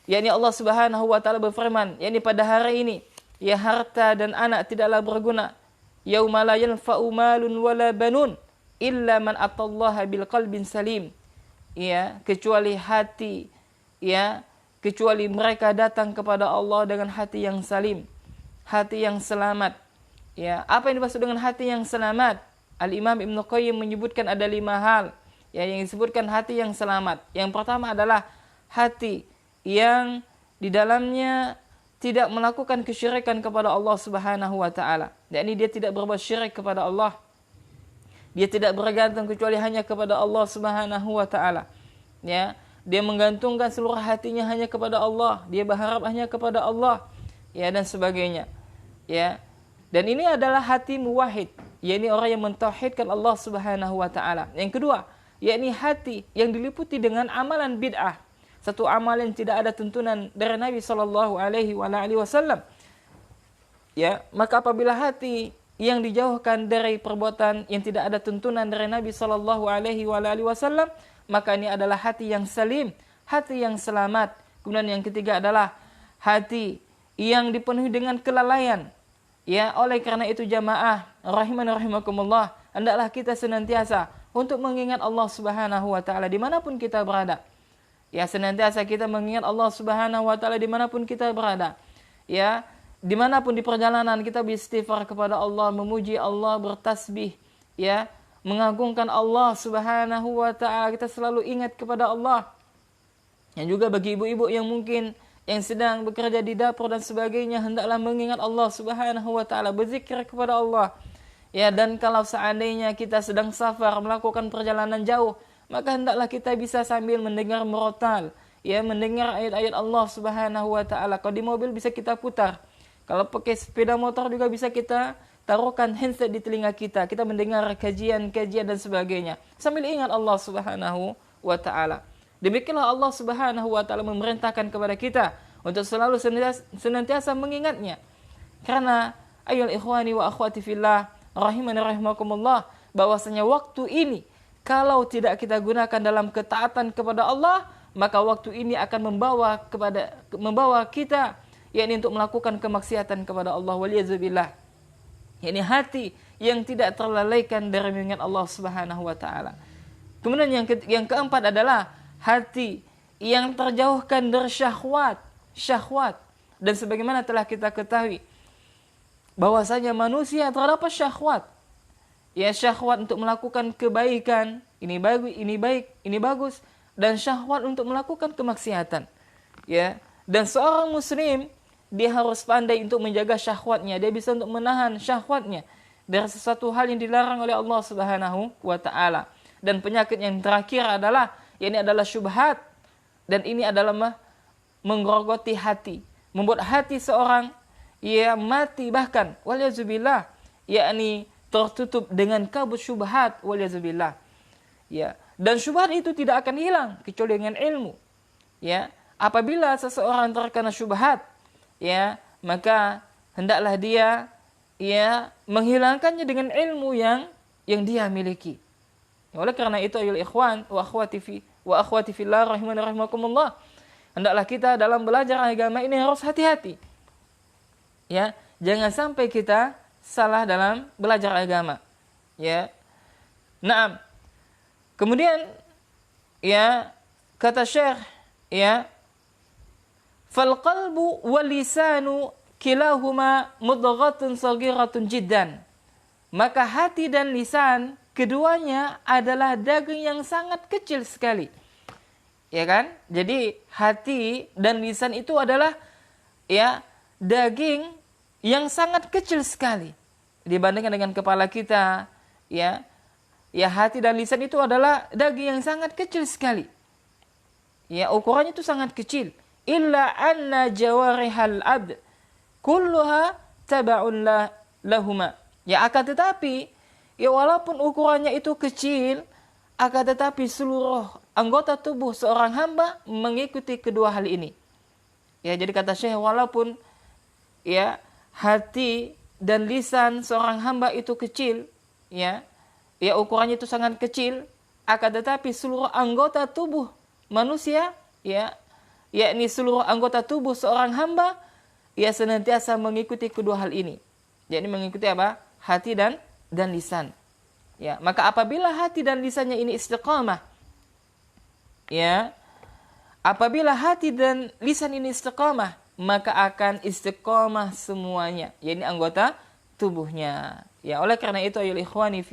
yani Allah Subhanahu wa taala berfirman, yani pada hari ini, ya harta dan anak tidaklah berguna. Yauma la yanfa'u malun wala banun illa man atallaha bil qalbin salim. Ya, kecuali hati, ya, kecuali mereka datang kepada Allah dengan hati yang salim, hati yang selamat. Ya, apa yang dimaksud dengan hati yang selamat? Al-Imam Ibnu Qayyim menyebutkan ada 5 hal ya yang disebutkan hati yang selamat. Yang pertama adalah hati yang di dalamnya tidak melakukan kesyirikan kepada Allah Subhanahu wa taala. Yakni dia tidak berbuat syirik kepada Allah. Dia tidak bergantung kecuali hanya kepada Allah Subhanahu wa taala. Ya, dia menggantungkan seluruh hatinya hanya kepada Allah, dia berharap hanya kepada Allah, ya dan sebagainya. Ya. Dan ini adalah hati muwahhid, yakni orang yang mentauhidkan Allah Subhanahu wa taala. Yang kedua, yakni hati yang diliputi dengan amalan bid'ah. Satu amalan yang tidak ada tuntunan dari Nabi sallallahu alaihi wasallam. Ya, maka apabila hati yang dijauhkan dari perbuatan yang tidak ada tuntunan dari Nabi sallallahu alaihi wasallam, maka ini adalah hati yang salim, hati yang selamat. Kemudian yang ketiga adalah hati yang dipenuhi dengan kelalaian. Ya, oleh karena itu jamaah rahimani rahimakumullah, hendaklah kita senantiasa untuk mengingat Allah Subhanahu wa taala dimanapun kita berada. Ya, senantiasa kita mengingat Allah Subhanahu wa taala dimanapun kita berada. Ya, dimanapun di perjalanan kita beristighfar kepada Allah, memuji Allah, bertasbih, ya, mengagungkan Allah Subhanahu wa taala. Kita selalu ingat kepada Allah. Dan juga bagi ibu-ibu yang mungkin yang sedang bekerja di dapur dan sebagainya, hendaklah mengingat Allah Subhanahu wa taala, berzikir kepada Allah. Ya, dan kalau seandainya kita sedang safar, melakukan perjalanan jauh, maka hendaklah kita bisa sambil mendengar murotal, ya, mendengar ayat-ayat Allah Subhanahu wa taala. Kalau di mobil bisa kita putar. Kalau pakai sepeda motor juga bisa kita taruhkan handset di telinga kita. Kita mendengar kajian-kajian dan sebagainya sambil ingat Allah Subhanahu wa taala. Demikianlah Allah Subhanahu wa taala memerintahkan kepada kita untuk selalu senantiasa mengingatnya. Karena ayyul ikhwani wa akhwati fillah rahimani rahimakumullah, bahwasanya waktu ini kalau tidak kita gunakan dalam ketaatan kepada Allah, maka waktu ini akan membawa kita, yakni untuk melakukan kemaksiatan kepada Allah, waliyazubillah. Yakni hati yang tidak terlalaikan dari mengingat Allah Subhanahu wa taala. Kemudian yang keempat adalah hati yang terjauhkan dari syahwat. Dan sebagaimana telah kita ketahui bahwasanya manusia terdapat syahwat. Ya, syahwat untuk melakukan kebaikan, ini bagus, dan syahwat untuk melakukan kemaksiatan. Ya, dan seorang muslim dia harus pandai untuk menjaga syahwatnya. Dia bisa untuk menahan syahwatnya dari sesuatu hal yang dilarang oleh Allah Subhanahu wa taala. Dan penyakit yang terakhir adalah, ini adalah syubhat, dan ini adalah menggerogoti hati, membuat hati seorang ia mati, bahkan waliyazubillah, yakni tertutup dengan kabut syubhat, waliyazubillah. Ya, dan syubhat itu tidak akan hilang kecuali dengan ilmu. Ya, apabila seseorang terkena syubhat, ya, maka hendaklah dia menghilangkannya dengan ilmu yang dia miliki. Oleh karena itu, ayol ikhwan wa akhwati fillah rahimani rahimakumullah, hendaklah kita dalam belajar agama ini harus hati-hati. Ya, jangan sampai kita salah dalam belajar agama. Ya. Naam. Kemudian ya, kata Syekh, ya, fal qalbu wal lisanu kilahuma mudghatun saghiratun jiddan. Maka hati dan lisan keduanya adalah daging yang sangat kecil sekali. Ya kan? Jadi hati dan lisan itu adalah ya daging yang sangat kecil sekali dibandingkan dengan kepala kita. Ya, hati dan lisan itu adalah daging yang sangat kecil sekali. Ya, ukurannya itu sangat kecil. Illa anna jawarihal abd kulluha taba'un lahuma. Ya, akan tetapi ya, walaupun ukurannya itu kecil, akan tetapi seluruh anggota tubuh seorang hamba mengikuti kedua hal ini. Ya, jadi kata Syekh, walaupun ya hati dan lisan seorang hamba itu kecil, ya ukurannya itu sangat kecil, akan tetapi seluruh anggota tubuh manusia, yakni seluruh anggota tubuh seorang hamba, senantiasa mengikuti kedua hal ini. Jadi mengikuti apa? Hati dan lisan. Ya, maka apabila hati dan lisannya ini istiqamah, ya, apabila hati dan lisan ini istiqamah, maka akan istiqamah semuanya, yakni anggota tubuhnya. Ya, oleh karena itu ayol ikhwani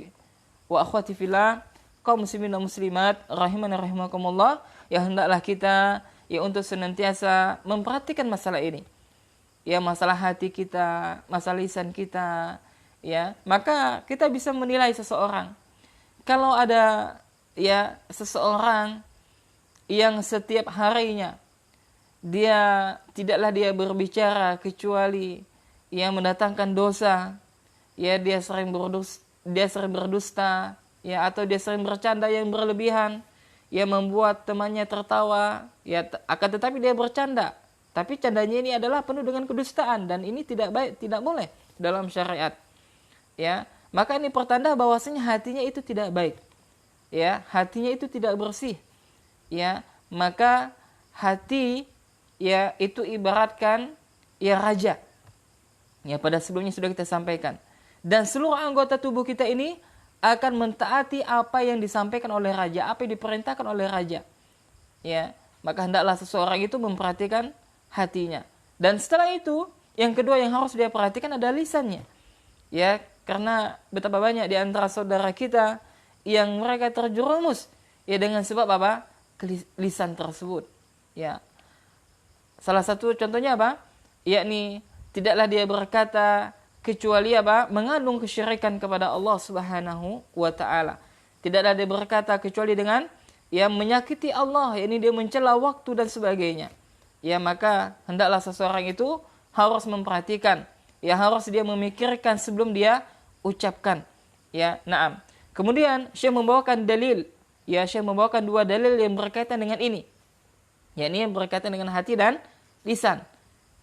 wa akhwati fillah, kaum muslimin dan muslimat rahimani rahimakumullah, ya hendaklah kita untuk senantiasa memperhatikan masalah ini. Ya, masalah hati kita, masalah lisan kita. Ya, maka kita bisa menilai seseorang. Kalau ada seseorang yang setiap harinya tidaklah dia berbicara kecuali yang mendatangkan dosa, dia sering berdusta, atau dia sering bercanda yang berlebihan, membuat temannya tertawa, akan tetapi dia bercanda, tapi candanya ini adalah penuh dengan kedustaan, dan ini tidak baik, tidak boleh dalam syariat. Ya, maka ini pertanda bahwasanya hatinya itu tidak baik. Ya, hatinya itu tidak bersih. Ya, maka hati itu ibaratkan raja. Ya, pada sebelumnya sudah kita sampaikan. Dan seluruh anggota tubuh kita ini akan mentaati apa yang disampaikan oleh raja, apa yang diperintahkan oleh raja. Ya, maka hendaklah seseorang itu memperhatikan hatinya. Dan setelah itu, yang kedua yang harus dia perhatikan adalah lisannya. Ya, karena betapa banyak di antara saudara kita yang mereka terjerumus ya dengan sebab apa? Lisan tersebut. Ya. Salah satu contohnya apa? Yakni tidaklah dia berkata kecuali apa? Mengandung kesyirikan kepada Allah Subhanahu wa taala. Tidaklah dia berkata kecuali dengan ya menyakiti Allah, yakni dia mencela waktu dan sebagainya. Ya, maka hendaklah seseorang itu harus memperhatikan, ya harus dia memikirkan sebelum dia ucapkan. Ya, na'am. Kemudian Syekh membawakan dalil. Ya, Syekh membawakan dua dalil yang berkaitan dengan ini. Yakni yang berkaitan dengan hati dan lisan.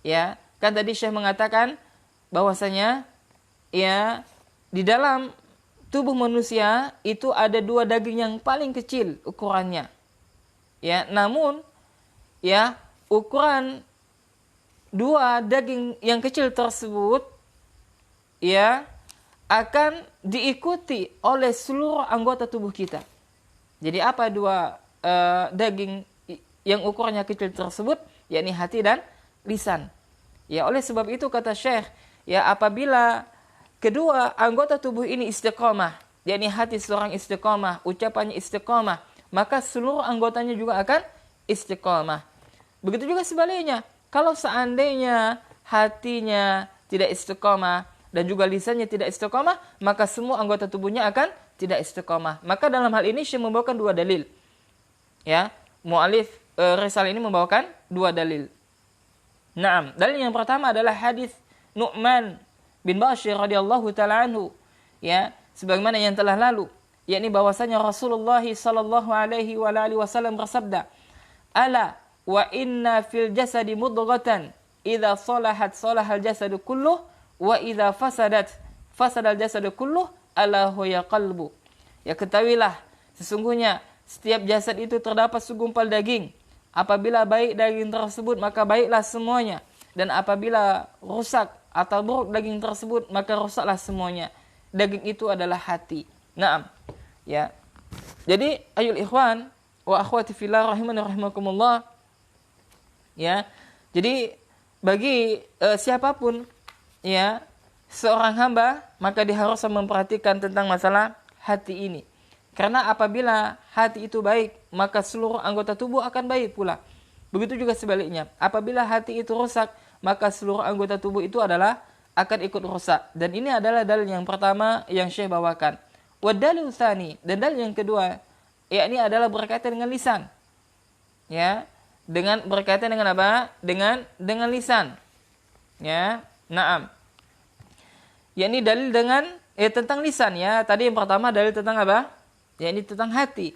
Ya, kan tadi Syekh mengatakan bahwasanya ya di dalam tubuh manusia itu ada dua daging yang paling kecil ukurannya. Ya, namun ya ukuran dua daging yang kecil tersebut ya akan diikuti oleh seluruh anggota tubuh kita. Jadi apa dua daging yang ukurannya kecil tersebut? Yakni hati dan lisan. Ya, oleh sebab itu kata Syekh, ya apabila kedua anggota tubuh ini istiqamah, yakni hati seorang istiqamah, ucapannya istiqamah, maka seluruh anggotanya juga akan istiqamah. Begitu juga sebaliknya, kalau seandainya hatinya tidak istiqamah dan juga lisannya tidak istiqamah, maka semua anggota tubuhnya akan tidak istiqamah. Maka dalam hal ini Syekh membawakan dua dalil. Ya, mu'alif risalah ini membawakan dua dalil. Naam, dalil yang pertama adalah hadis Nu'man bin Bashir radhiyallahu taala anhu, ya, sebagaimana yang telah lalu, yakni bahwasanya Rasulullah sallallahu alaihi wasallam bersabda, "Ala wa inna fil jasadi mudghatan, idza salahat salahal jasadu kulluh, wa idza fasadat fasadal jasadu kulluh, ala huwa qalbu." Ya, ketahuilah sesungguhnya setiap jasad itu terdapat segumpal daging. Apabila baik daging tersebut, maka baiklah semuanya. Dan apabila rusak atau buruk daging tersebut, maka rusaklah semuanya. Daging itu adalah hati. Naam. Ya. Jadi, ayul ikhwan wa akhwati fillah rahimani rahimakumullah. Ya. Jadi, bagi siapapun ya, seorang hamba, maka dia harus memperhatikan tentang masalah hati ini. Karena apabila hati itu baik, maka seluruh anggota tubuh akan baik pula. Begitu juga sebaliknya. Apabila hati itu rusak, maka seluruh anggota tubuh itu adalah akan ikut rusak. Dan ini adalah dalil yang pertama yang Syekh bawakan. Wa dalil tsani, dan dalil yang kedua, yakni adalah berkaitan dengan lisan. Ya, dengan berkaitan dengan apa? Dengan lisan. Ya, na'am. Yakni dalil dengan tentang lisan ya. Tadi yang pertama dalil tentang apa? Ya, ini tentang hati.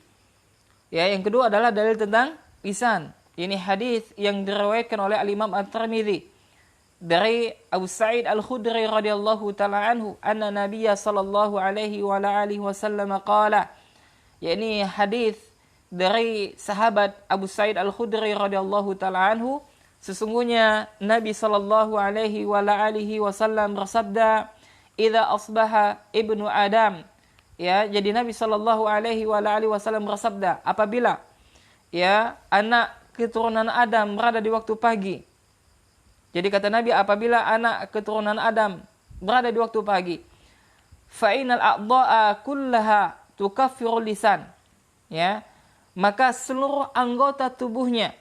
Ya, yang kedua adalah dalil tentang lisan. Ini hadis yang diriwayatkan oleh Al-Imam At-Tirmidzi dari Abu Sa'id Al-Khudri radhiyallahu taala anhu, anna Nabiyya sallallahu alaihi wa alihi wasallam qala. Ya, ini hadis dari sahabat Abu Sa'id Al-Khudri radhiyallahu taala anhu, sesungguhnya Nabi sallallahu alaihi wa alihi wasallam bersabda, "Idza asbaha ibnu Adam." Ya, jadi Nabi sallallahu alaihi wa alihi wasallam bersabda, apabila ya anak keturunan Adam berada di waktu pagi. Jadi kata Nabi, apabila anak keturunan Adam berada di waktu pagi, fa inal a'dha'a kullaha tukaffiru lisan. Ya, maka seluruh anggota tubuhnya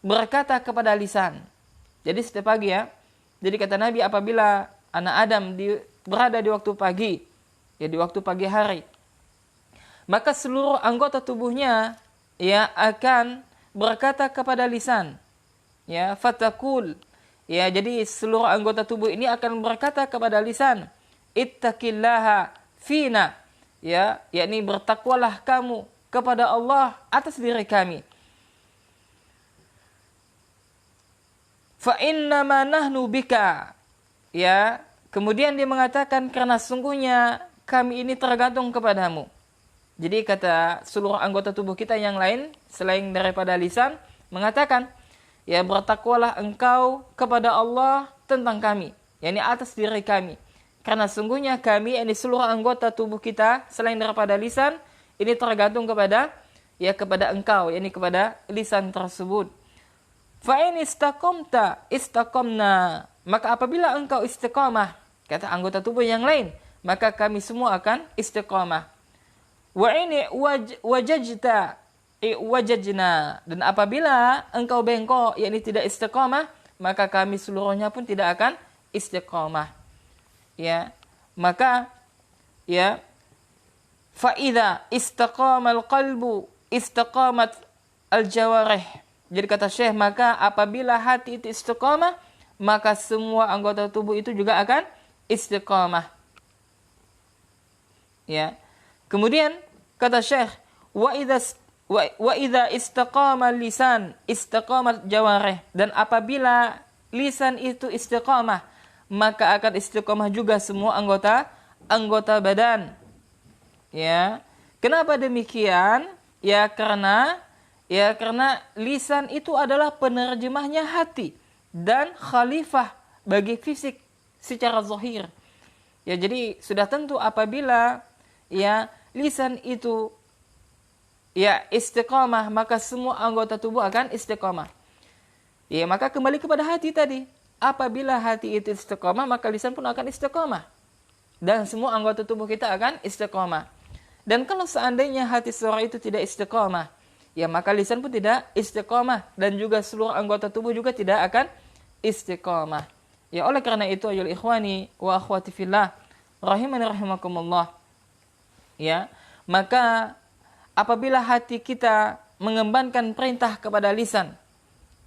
berkata kepada lisan. Jadi setiap pagi ya. Jadi kata Nabi, apabila anak Adam berada di waktu pagi, ya di waktu pagi hari, maka seluruh anggota tubuhnya ya akan berkata kepada lisan, ya fatakul, ya jadi seluruh anggota tubuh ini akan berkata kepada lisan, ittaqillaha fina, ya yakni bertakwalah kamu kepada Allah atas diri kami. Fa innama nahnu bika, ya kemudian dia mengatakan karena sungguhnya kami ini tergantung kepadamu. Jadi kata seluruh anggota tubuh kita yang lain selain daripada lisan mengatakan, ya bertakwalah engkau kepada Allah tentang kami, yakni atas diri kami. Karena sungguhnya kami, ini seluruh anggota tubuh kita selain daripada lisan ini tergantung kepada ya kepada engkau, yakni kepada lisan tersebut. Fa in istaqamta istaqamna, maka apabila engkau istiqamah, kata anggota tubuh yang lain, maka kami semua akan istiqamah. Wa ini wajajta wajajna, dan apabila engkau bengkok, yakni tidak istiqamah, maka kami seluruhnya pun tidak akan istiqamah. Ya, maka ya, fa idza istaqamal qalbu istaqamat al-jawarih. Jadi kata Syekh, maka apabila hati itu istiqamah, maka semua anggota tubuh itu juga akan istiqamah. Ya. Kemudian kata Syekh, wa idza istaqama lisan istaqamat jawarih, dan apabila lisan itu istiqamah, maka akan istiqamah juga semua anggota badan. Ya. Kenapa demikian? Ya karena lisan itu adalah penerjemahnya hati dan khalifah bagi fisik secara zahir. Ya, jadi sudah tentu apabila ya lisan itu ya istiqamah, maka semua anggota tubuh akan istiqamah. Ya, maka kembali kepada hati tadi. Apabila hati itu istiqamah, maka lisan pun akan istiqamah. Dan semua anggota tubuh kita akan istiqamah. Dan kalau seandainya hati seorang itu tidak istiqamah, ya maka lisan pun tidak istiqamah, dan juga seluruh anggota tubuh juga tidak akan istiqamah. Ya, oleh karena itu ayol ikhwani wa akhwati fillah rahimani rahimakumullah. Ya, maka apabila hati kita mengembankan perintah kepada lisan,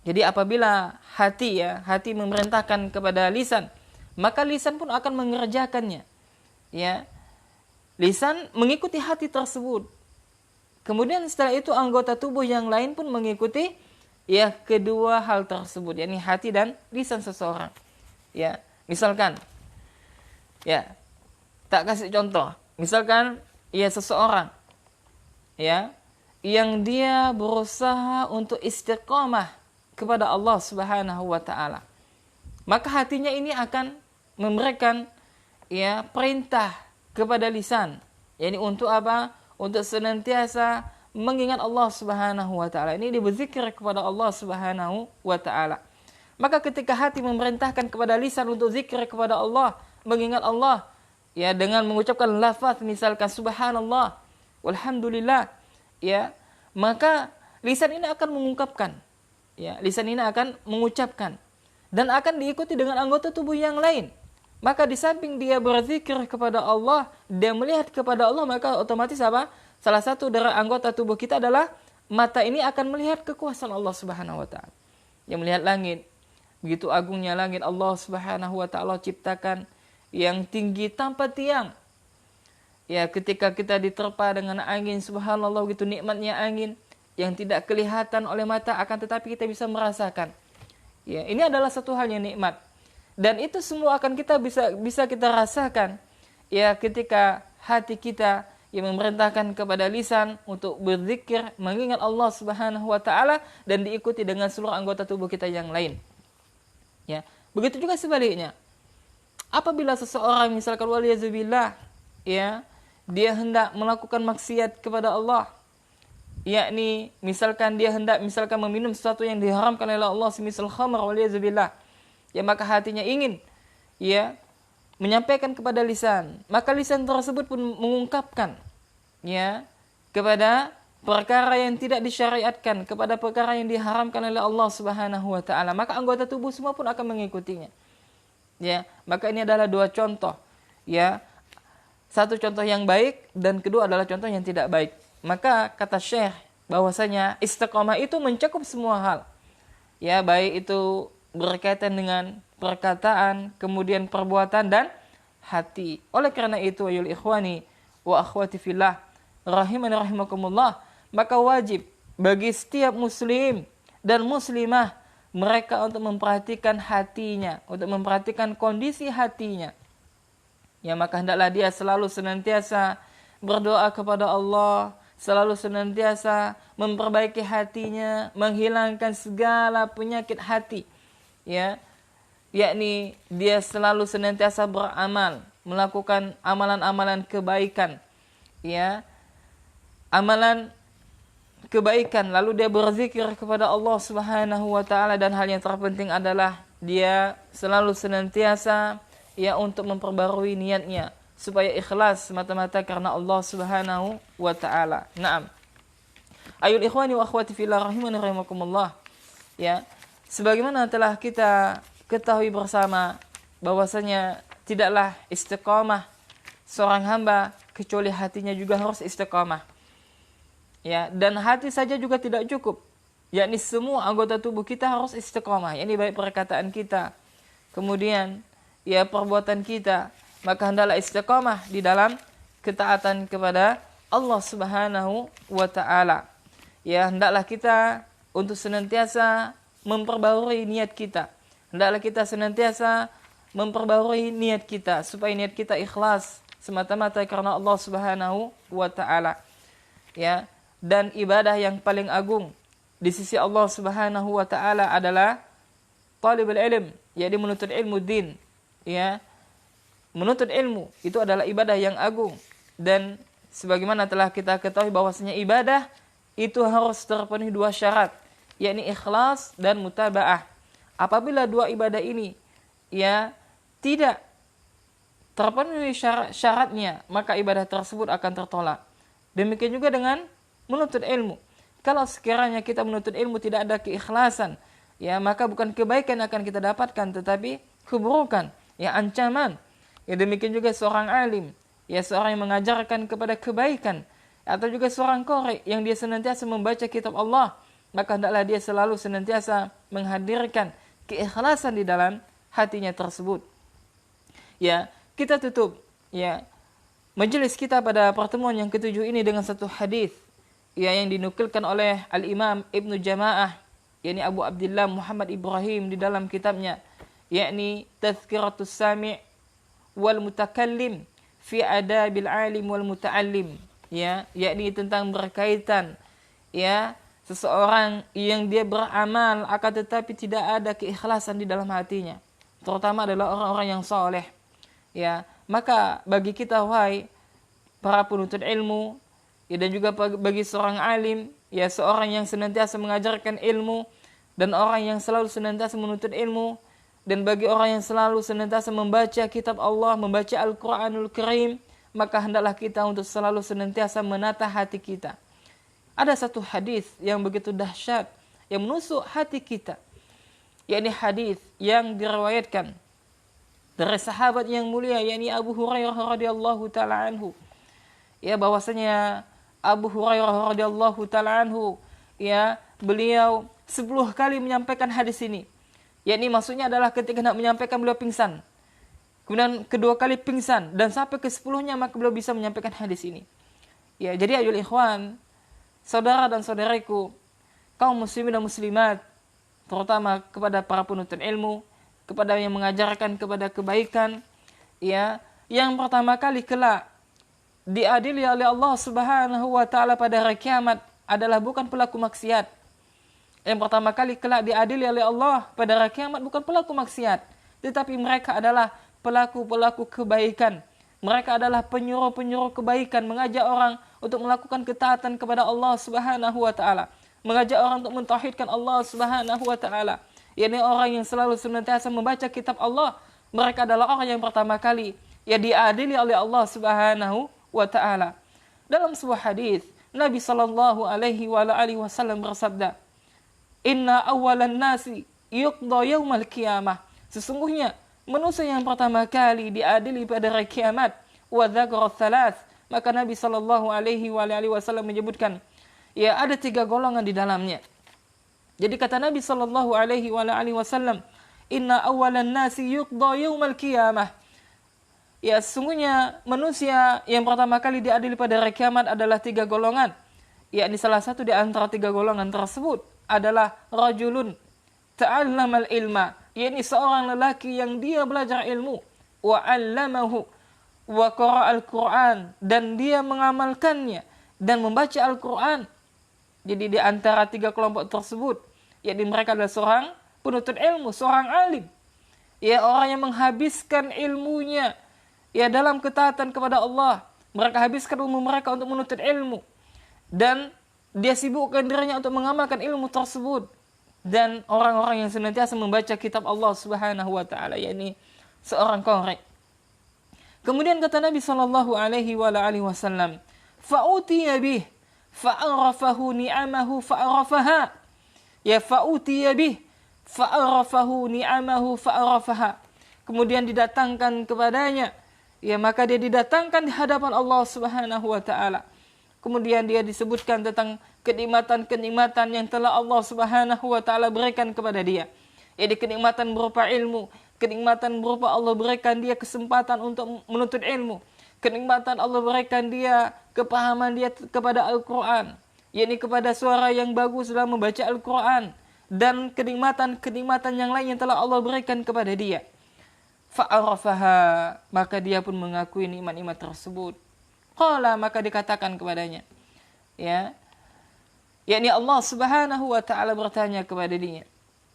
jadi apabila hati memerintahkan kepada lisan, maka lisan pun akan mengerjakannya. Ya, lisan mengikuti hati tersebut. Kemudian setelah itu anggota tubuh yang lain pun mengikuti ya kedua hal tersebut, yakni hati dan lisan seseorang. Ya, misalkan ya, tak kasih contoh. Misalkan ya seseorang ya yang dia berusaha untuk istiqamah kepada Allah Subhanahu wa taala. Maka hatinya ini akan memberikan ya perintah kepada lisan. Yani untuk apa? Untuk senantiasa mengingat Allah Subhanahu wa taala. Ini dia berzikir kepada Allah Subhanahu wa taala. Maka ketika hati memerintahkan kepada lisan untuk zikir kepada Allah, mengingat Allah, ya dengan mengucapkan lafaz misalkan subhanallah, walhamdulillah, ya, maka lisan ini akan mengungkapkan. Ya, lisan ini akan mengucapkan dan akan diikuti dengan anggota tubuh yang lain. Maka di samping dia berzikir kepada Allah, dia melihat kepada Allah, maka otomatis apa? Salah satu dari anggota tubuh kita adalah mata ini akan melihat kekuasaan Allah Subhanahu wa taala. Yang melihat langit, begitu agungnya langit Allah Subhanahu wa taala ciptakan yang tinggi tanpa tiang. Ya, ketika kita diterpa dengan angin, subhanallah, gitu nikmatnya angin yang tidak kelihatan oleh mata, akan tetapi kita bisa merasakan. Ya, ini adalah satu hal yang nikmat. Dan itu semua akan kita bisa kita rasakan ya ketika hati kita yang memerintahkan kepada lisan untuk berzikir, mengingat Allah Subhanahu wa taala, dan diikuti dengan seluruh anggota tubuh kita yang lain. Ya, begitu juga sebaliknya. Apabila seseorang misalkan waliyazubillah, ya, dia hendak melakukan maksiat kepada Allah, yakni misalkan dia hendak meminum sesuatu yang diharamkan oleh Allah, semisal khamr waliyazubillah, ya maka hatinya ingin ya menyampaikan kepada lisan, maka lisan tersebut pun mengungkapkan ya kepada perkara yang tidak disyariatkan, kepada perkara yang diharamkan oleh Allah Subhanahu wa taala, maka anggota tubuh semua pun akan mengikutinya. Ya, maka ini adalah dua contoh. Ya. Satu contoh yang baik dan kedua adalah contoh yang tidak baik. Maka kata Syekh bahwasanya istiqamah itu mencakup semua hal. Ya, baik itu berkaitan dengan perkataan, kemudian perbuatan dan hati. Oleh karena itu ayul ikhwani wa akhwati fillah rahimani rahimakumullah, maka wajib bagi setiap muslim dan muslimah mereka untuk memperhatikan hatinya, untuk memperhatikan kondisi hatinya. Ya, maka hendaklah dia selalu senantiasa berdoa kepada Allah, selalu senantiasa memperbaiki hatinya, menghilangkan segala penyakit hati. Ya, yakni dia selalu senantiasa beramal, melakukan amalan-amalan kebaikan. Ya, amalan kebaikan, lalu dia berzikir kepada Allah Subhanahu wa taala, dan hal yang terpenting adalah dia selalu senantiasa ya untuk memperbarui niatnya supaya ikhlas semata-mata karena Allah Subhanahu wa taala. Naam. Ayul ikhwani wa akhwati fillah rahimani rahimakumullah. Ya, sebagaimana telah kita ketahui bersama bahwasanya tidaklah istiqamah seorang hamba kecuali hatinya juga harus istiqamah. Ya, dan hati saja juga tidak cukup. Yakni semua anggota tubuh kita harus istiqamah. Yakni baik perkataan kita, kemudian ya perbuatan kita, maka hendaklah istiqamah di dalam ketaatan kepada Allah Subhanahu wa taala. Ya, hendaklah kita untuk senantiasa memperbarui niat kita. Hendaklah kita senantiasa memperbarui niat kita supaya niat kita ikhlas semata-mata karena Allah Subhanahu wa taala. Ya, dan ibadah yang paling agung di sisi Allah Subhanahu wa taala adalah talibul ilm, yaitu menuntut ilmu din. Ya, menuntut ilmu itu adalah ibadah yang agung, dan sebagaimana telah kita ketahui bahwasanya ibadah itu harus terpenuhi dua syarat, yakni ikhlas dan mutabaah. Apabila dua ibadah ini ya tidak terpenuhi syaratnya, maka ibadah tersebut akan tertolak. Demikian juga dengan menuntut ilmu. Kalau sekiranya kita menuntut ilmu tidak ada keikhlasan, ya maka bukan kebaikan yang akan kita dapatkan, tetapi keburukan, ya ancaman. Ya demikian juga seorang alim, ya seorang yang mengajarkan kepada kebaikan, atau juga seorang qari yang dia senantiasa membaca kitab Allah, maka hendaklah dia selalu senantiasa menghadirkan keikhlasan di dalam hatinya tersebut. Ya, kita tutup ya majelis kita pada pertemuan yang ketujuh ini dengan satu hadis ya yang dinukilkan oleh Al-Imam Ibnu Jama'ah, yakni Abu Abdullah Muhammad Ibrahim di dalam kitabnya, yakni Tazkiratus Sami' wal Mutakallim fi Adabil Alim wal Muta'allim, ya, yakni tentang berkaitan ya seseorang yang dia beramal akan tetapi tidak ada keikhlasan di dalam hatinya, terutama adalah orang-orang yang saleh. Ya, maka bagi kita wahai para penuntut ilmu, ya, dan juga bagi seorang alim, ya seorang yang senantiasa mengajarkan ilmu, dan orang yang selalu senantiasa menuntut ilmu, dan bagi orang yang selalu senantiasa membaca kitab Allah, membaca Al-Quranul Karim, maka hendaklah kita untuk selalu senantiasa menata hati kita. Ada satu hadis yang begitu dahsyat yang menusuk hati kita, yakni hadis yang diriwayatkan dari sahabat yang mulia, yakni Abu Hurairah radhiyallahu taala anhu. Ya, bahwasanya Abu Hurairah radhiyallahu taala anhu ya beliau 10 kali menyampaikan hadis ini. Yakni maksudnya adalah ketika hendak menyampaikan beliau pingsan. Kemudian kedua kali pingsan dan sampai ke 10-nya maka beliau bisa menyampaikan hadis ini. Ya, jadi ayul ikhwan, saudara dan saudariku, kaum muslimin dan muslimat, terutama kepada para penuntut ilmu, kepada yang mengajarkan kepada kebaikan, ya, yang pertama kali kelak diadili oleh Allah Subhanahu wa taala pada hari kiamat adalah bukan pelaku maksiat. Yang pertama kali kelak diadili oleh Allah pada hari kiamat bukan pelaku maksiat, tetapi mereka adalah pelaku-pelaku kebaikan. Mereka adalah penyuruh-penyuruh kebaikan, mengajak orang untuk melakukan ketaatan kepada Allah Subhanahu wa taala, mengajak orang untuk mentauhidkan Allah Subhanahu wa taala. Yakni orang yang selalu senantiasa membaca kitab Allah, mereka adalah orang yang pertama kali yang diadili oleh Allah Subhanahu wa ta'ala. Dalam sebuah hadis, Nabi sallallahu alaihi wasallam bersabda, "Inna awalan nasi yuqda yaumal qiyamah." Sesungguhnya manusia yang pertama kali diadili pada hari kiamat, wa dzakara thalath. Maka Nabi sallallahu alaihi wasallam menyebutkan, ya ada 3 golongan di dalamnya. Jadi kata Nabi sallallahu alaihi wasallam, "Inna awalan nasi yuqda yaumal qiyamah." Ya, sesungguhnya manusia yang pertama kali diadili pada hari kiamat adalah 3 golongan. Yakni salah satu di antara 3 golongan tersebut adalah rajulun ta'allamal ilma, yakni seorang lelaki yang dia belajar ilmu, wa 'allamahu wa qara'al Qur'an, dan dia mengamalkannya dan membaca Al-Qur'an. Jadi di antara 3 kelompok tersebut, yakni mereka adalah seorang penuntut ilmu, seorang alim, ya orang yang menghabiskan ilmunya ya dalam ketaatan kepada Allah. Mereka habiskan umur mereka untuk menuntut ilmu, dan dia sibukkan dirinya untuk mengamalkan ilmu tersebut. Dan orang-orang yang senantiasa membaca kitab Allah Subhanahu wa taala, yakni seorang qari. Kemudian kata Nabi sallallahu alaihi wasallam, "Fa'utiya bih fa'arafahu ni'amahu fa'arafaha." Ya, fa'utiya bih fa'arafahu ni'amahu fa'arafaha. Kemudian didatangkan kepadanya, ya maka dia didatangkan di hadapan Allah Subhanahu wa taala. Kemudian dia disebutkan tentang kenikmatan-kenikmatan yang telah Allah Subhanahu wa taala berikan kepada dia. Yaitu kenikmatan berupa ilmu, kenikmatan berupa Allah berikan dia kesempatan untuk menuntut ilmu. Kenikmatan Allah berikan dia kepahaman dia kepada Al-Qur'an, yakni kepada suara yang bagus dalam membaca Al-Qur'an, dan kenikmatan-kenikmatan yang lain yang telah Allah berikan kepada dia. Fa'arafaha, maka dia pun mengakui nikmat-nikmat tersebut. Qala, maka dikatakan kepadanya, ya, yakni Allah Subhanahu wa taala bertanya kepada dia,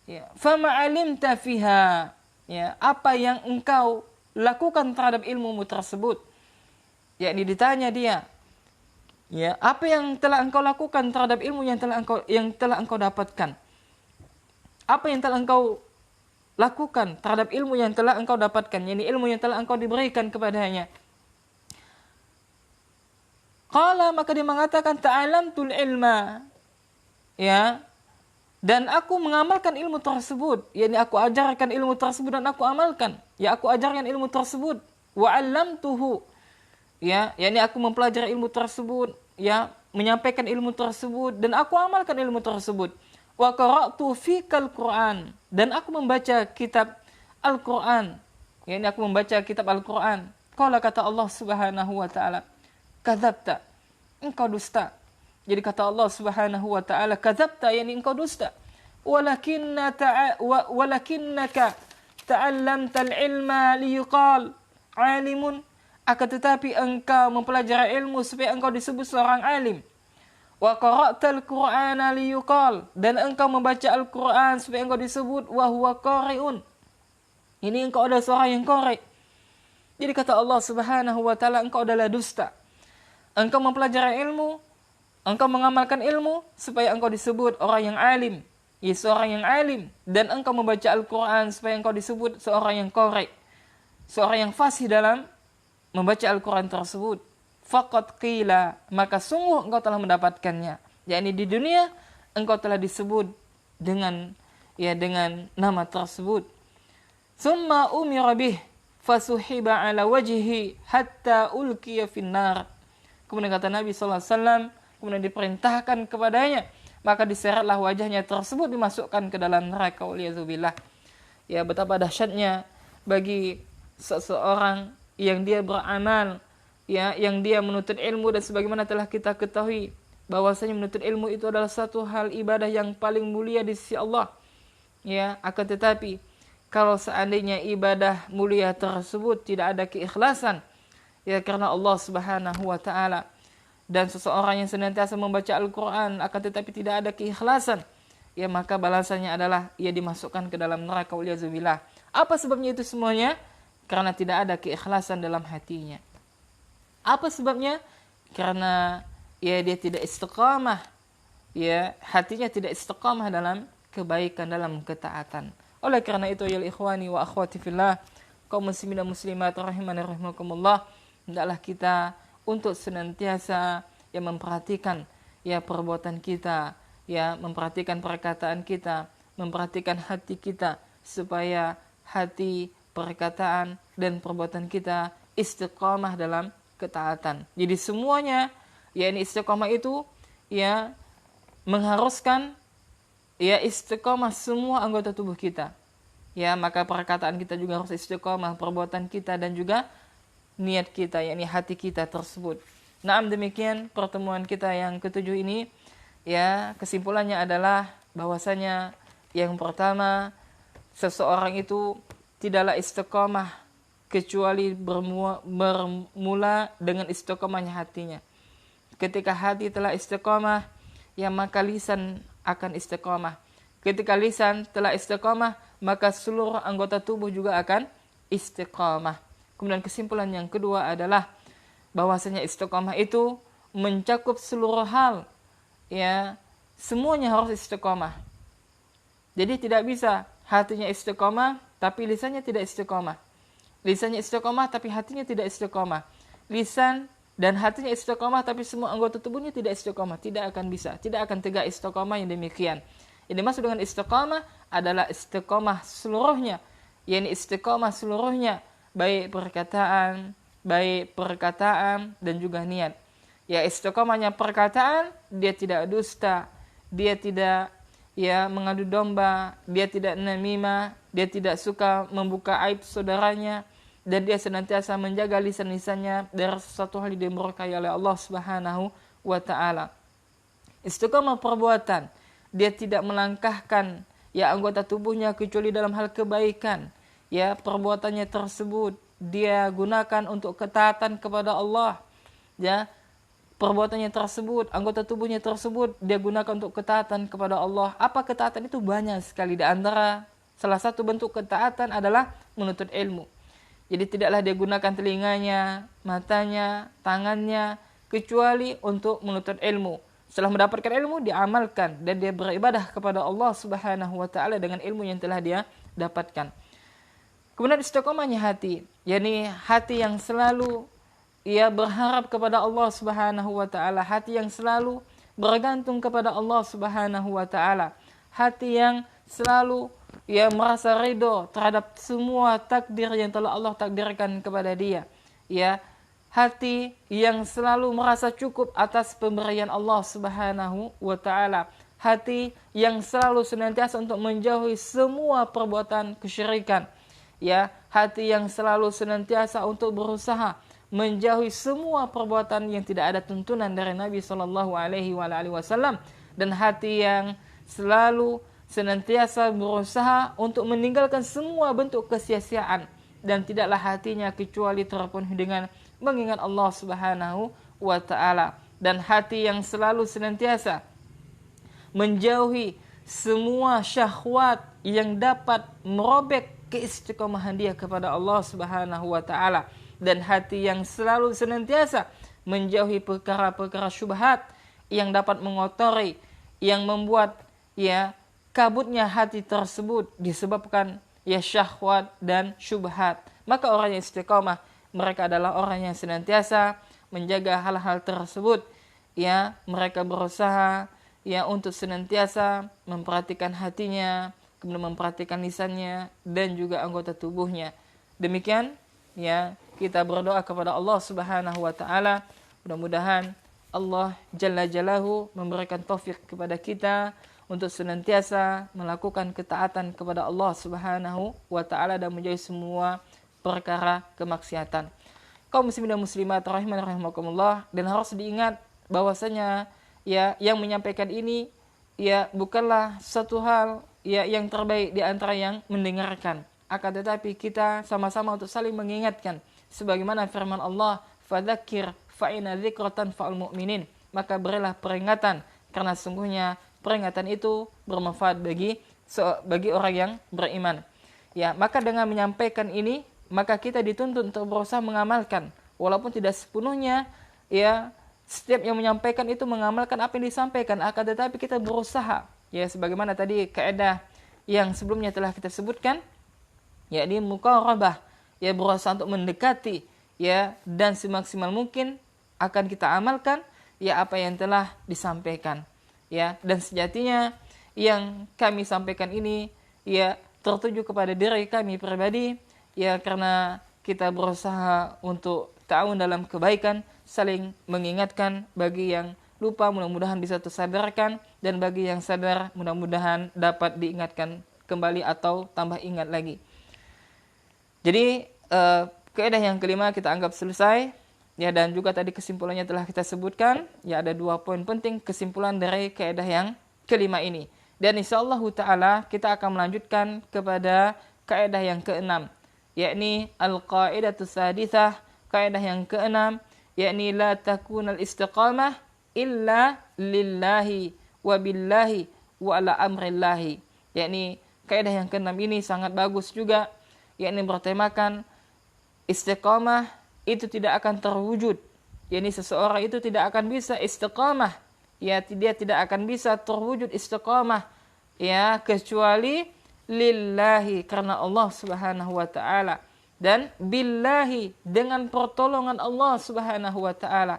ya, fama alimta fiha, ya, apa yang engkau lakukan terhadap ilmumu tersebut? Yakni ditanya dia, ya, apa yang telah engkau lakukan terhadap ilmu yang telah engkau dapatkan? Apa yang telah engkau lakukan terhadap ilmu yang telah engkau dapatkan, yakni ilmu yang telah engkau diberikan kepadanya? Qala, maka dia mengatakan, ta'alamtul ilma, ya, dan aku mengamalkan ilmu tersebut, yakni aku ajarkan ilmu tersebut dan aku amalkan, ya, aku ajarkan ilmu tersebut. Wa 'allamtuhu, ya, yakni aku mempelajari ilmu tersebut, ya, menyampaikan ilmu tersebut dan aku amalkan ilmu tersebut. Wa qara'tu fikal Qur'an, dan aku membaca kitab Al-Qur'an, yakni aku membaca kitab Al-Qur'an. Qala, kata Allah Subhanahu wa taala, kadzabta, engkau dusta. Jadi kata Allah Subhanahu wa taala, kadzabta, yakni engkau dusta. Walakinnaka ta'allamtal ilma liyuqal alimun, akan tetapi engkau mempelajari ilmu supaya engkau disebut seorang alim. Wa qara'tal Qur'ana liyuqal, dan engkau membaca Al-Qur'an supaya engkau disebut wa huwa qari'un. Ini engkau adalah seorang yang qari. Jadi kata Allah Subhanahu wa taala, engkau adalah dusta. Engkau mempelajari ilmu, engkau mengamalkan ilmu supaya engkau disebut orang yang alim, ya, seorang yang alim, dan engkau membaca Al-Qur'an supaya engkau disebut seorang yang qari, seorang yang fasih dalam membaca Al-Qur'an tersebut. Faqad qila, maka sungguh engkau telah mendapatkannya, yakni di dunia engkau telah disebut dengan nama tersebut. Summa umira bih fasuhiba ala wajhi hatta ulqiya finnar. Kemudian kata Nabi SAW, kemudian diperintahkan kepadanya, maka diseretlah wajahnya tersebut, dimasukkan ke dalam neraka, waliyadzubillah. Ya, betapa dahsyatnya bagi seseorang yang dia beramal, ya, yang dia menuntut ilmu, dan sebagaimana telah kita ketahui bahwasanya menuntut ilmu itu adalah satu hal ibadah yang paling mulia di sisi Allah. Ya, akan tetapi kalau seandainya ibadah mulia tersebut tidak ada keikhlasan, ya, karena Allah Subhanahu wa taala, dan seseorang yang senantiasa membaca Al-Qur'an akan tetapi tidak ada keikhlasan, ya, maka balasannya adalah ia dimasukkan ke dalam neraka, waliyadzubillah. Apa sebabnya itu semuanya? Karena tidak ada keikhlasan dalam hatinya. Apa sebabnya? Karena ya dia tidak istiqamah, ya, hatinya tidak istiqamah dalam kebaikan, dalam ketaatan. Oleh karena itu, ya ikhwani wa akhwati fillah, kaum muslimin dan muslimat rahimani rahimakumullah, hendaklah kita untuk senantiasa memperhatikan perbuatan kita, memperhatikan perkataan kita, memperhatikan hati kita, supaya hati, perkataan, dan perbuatan kita istiqamah dalam ketaatan. Jadi semuanya, ini istiqamah itu mengharuskan istiqamah semua anggota tubuh kita. Maka perkataan kita juga harus istiqamah, perbuatan kita, dan juga niat kita, yakni hati kita tersebut. Naam, demikian pertemuan kita yang ketujuh ini. Kesimpulannya adalah bahwasanya yang pertama, seseorang itu tidaklah istiqamah kecuali bermula dengan istiqamahnya hatinya. Ketika hati telah istiqamah, maka lisan akan istiqamah. Ketika lisan telah istiqamah, maka seluruh anggota tubuh juga akan istiqamah. Kemudian kesimpulan yang kedua adalah bahwasanya istiqamah itu mencakup seluruh hal, ya semuanya harus istiqomah. Jadi tidak bisa hatinya istiqomah tapi lisannya tidak istiqomah. Lisannya istiqomah tapi hatinya tidak istiqomah. Lisan dan hatinya istiqomah tapi semua anggota tubuhnya tidak istiqomah. Tidak akan bisa. Tidak akan tegak istiqomah yang demikian. Yang dimaksud dengan istiqomah adalah istiqomah seluruhnya. Yakni istiqomah seluruhnya. Baik perkataan dan juga niat. Ya istiqomahnya perkataan, dia tidak dusta, dia tidak mengadu domba, dia tidak namimah, dia tidak suka membuka aib saudaranya, dan dia senantiasa menjaga lisan-lisannya dari sesuatu hal yang dimurkai oleh Allah Subhanahu wa taala. Istiqomah perbuatan, dia tidak melangkahkan anggota tubuhnya kecuali dalam hal kebaikan. Perbuatannya tersebut dia gunakan untuk ketaatan kepada Allah. Perbuatannya tersebut, anggota tubuhnya tersebut dia gunakan untuk ketaatan kepada Allah. Apa ketaatan itu? Banyak sekali. Di antara salah satu bentuk ketaatan adalah menuntut ilmu. Jadi tidaklah dia gunakan telinganya, matanya, tangannya kecuali untuk menuntut ilmu. Setelah mendapatkan ilmu, dia amalkan dan dia beribadah kepada Allah Subhanahu wa taala dengan ilmu yang telah dia dapatkan. Kemudian istiqomahnya hati, yakni hati yang selalu berharap kepada Allah Subhanahu wa taala, hati yang selalu bergantung kepada Allah Subhanahu wa taala, hati yang selalu merasa ridho terhadap semua takdir yang telah Allah takdirkan kepada dia. Hati yang selalu merasa cukup atas pemberian Allah Subhanahu wa taala, hati yang selalu senantiasa untuk menjauhi semua perbuatan kesyirikan. Hati yang selalu senantiasa untuk berusaha menjauhi semua perbuatan yang tidak ada tuntunan dari Nabi Shallallahu Alaihi Wasallam, dan hati yang selalu senantiasa berusaha untuk meninggalkan semua bentuk kesia-siaan, dan tidaklah hatinya kecuali terpenuhi dengan mengingat Allah Subhanahu wa taala, dan hati yang selalu senantiasa menjauhi semua syahwat yang dapat merobek keistiqomahan dia kepada Allah Subhanahu wa taala, dan hati yang selalu senantiasa menjauhi perkara-perkara syubhat yang dapat mengotori, yang membuat kabutnya hati tersebut disebabkan syahwat dan syubhat. Maka orang yang istiqomah, mereka adalah orang yang senantiasa menjaga hal-hal tersebut. Mereka berusaha untuk senantiasa memperhatikan hatinya, kemudian memperhatikan lisannya dan juga anggota tubuhnya. Demikian kita berdoa kepada Allah Subhanahu wa taala, mudah-mudahan Allah Jalla Jalaluhu memberikan taufik kepada kita untuk senantiasa melakukan ketaatan kepada Allah Subhanahu wa taala dan menjauhi semua perkara kemaksiatan. Kaum muslimin dan muslimat rahimani rahimakumullah, dan harus diingat bahwasanya yang menyampaikan ini bukanlah satu hal yang terbaik di antara yang mendengarkan. Akan tetapi kita sama-sama untuk saling mengingatkan, sebagaimana firman Allah, fadzakir fa inna dzikra tanfa'ul mu'minin, maka berilah peringatan karena sungguhnya peringatan itu bermanfaat bagi orang yang beriman. Maka dengan menyampaikan ini, maka kita dituntut untuk berusaha mengamalkan, walaupun tidak sepenuhnya setiap yang menyampaikan itu mengamalkan apa yang disampaikan, akan tetapi kita berusaha sebagaimana tadi kaidah yang sebelumnya telah kita sebutkan, yakni muqarabah, berusaha untuk mendekati dan semaksimal mungkin akan kita amalkan apa yang telah disampaikan. Dan sejatinya yang kami sampaikan ini tertuju kepada diri kami pribadi, karena kita berusaha untuk ta'awun dalam kebaikan, saling mengingatkan. Bagi yang lupa mudah-mudahan bisa tersadarkan, dan bagi yang sadar mudah-mudahan dapat diingatkan kembali atau tambah ingat lagi. Jadi kaidah yang kelima kita anggap selesai, dan juga tadi kesimpulannya telah kita sebutkan. Ada 2 poin penting kesimpulan dari kaidah yang kelima ini, dan insyaallah taala kita akan melanjutkan kepada kaidah yang keenam, yakni al-qaidatus saditsah, kaidah yang keenam, yakni la takunal istiqamah illa lillahi wa billahi wa ala amrillahi. Yakni kaidah yang keenam ini sangat bagus juga, yakni bertemakan istiqamah itu tidak akan terwujud. Yakni seseorang itu tidak akan bisa istiqamah ya dia tidak akan bisa terwujud istiqamah ya kecuali lillahi, karena Allah Subhanahu wa taala, dan billahi, dengan pertolongan Allah Subhanahu wa taala,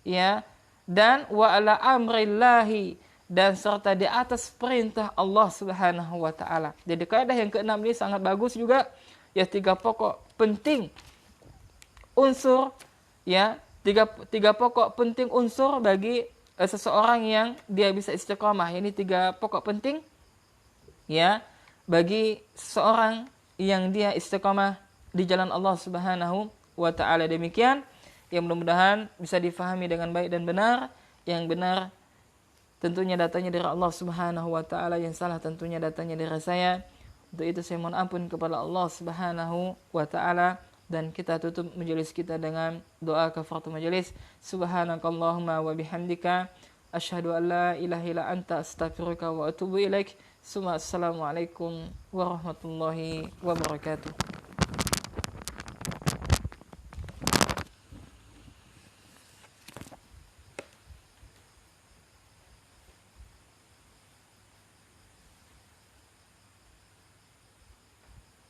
ya, dan wa ala amrillahi, dan serta di atas perintah Allah Subhanahu wa taala. Jadi kaidah yang keenam ini sangat bagus juga, ya, 3 pokok penting unsur, ya, tiga pokok penting unsur bagi seseorang yang dia bisa istiqamah. Ini 3 pokok penting, ya, bagi seseorang yang dia istiqamah di jalan Allah Subhanahu wa taala. Demikian yang mudah-mudahan bisa difahami dengan baik dan benar. Yang benar tentunya datanya dari Allah Subhanahu wa taala, yang salah tentunya datanya dari saya. Untuk itu saya mohon ampun kepada Allah Subhanahu wa taala, dan kita tutup majelis kita dengan doa kafaratul majelis. Subhanakallahumma wa bihamdika asyhadu an la ilaha illa anta astaghfiruka wa atubu ilaik. Assalamualaikum warahmatullahi wabarakatuh.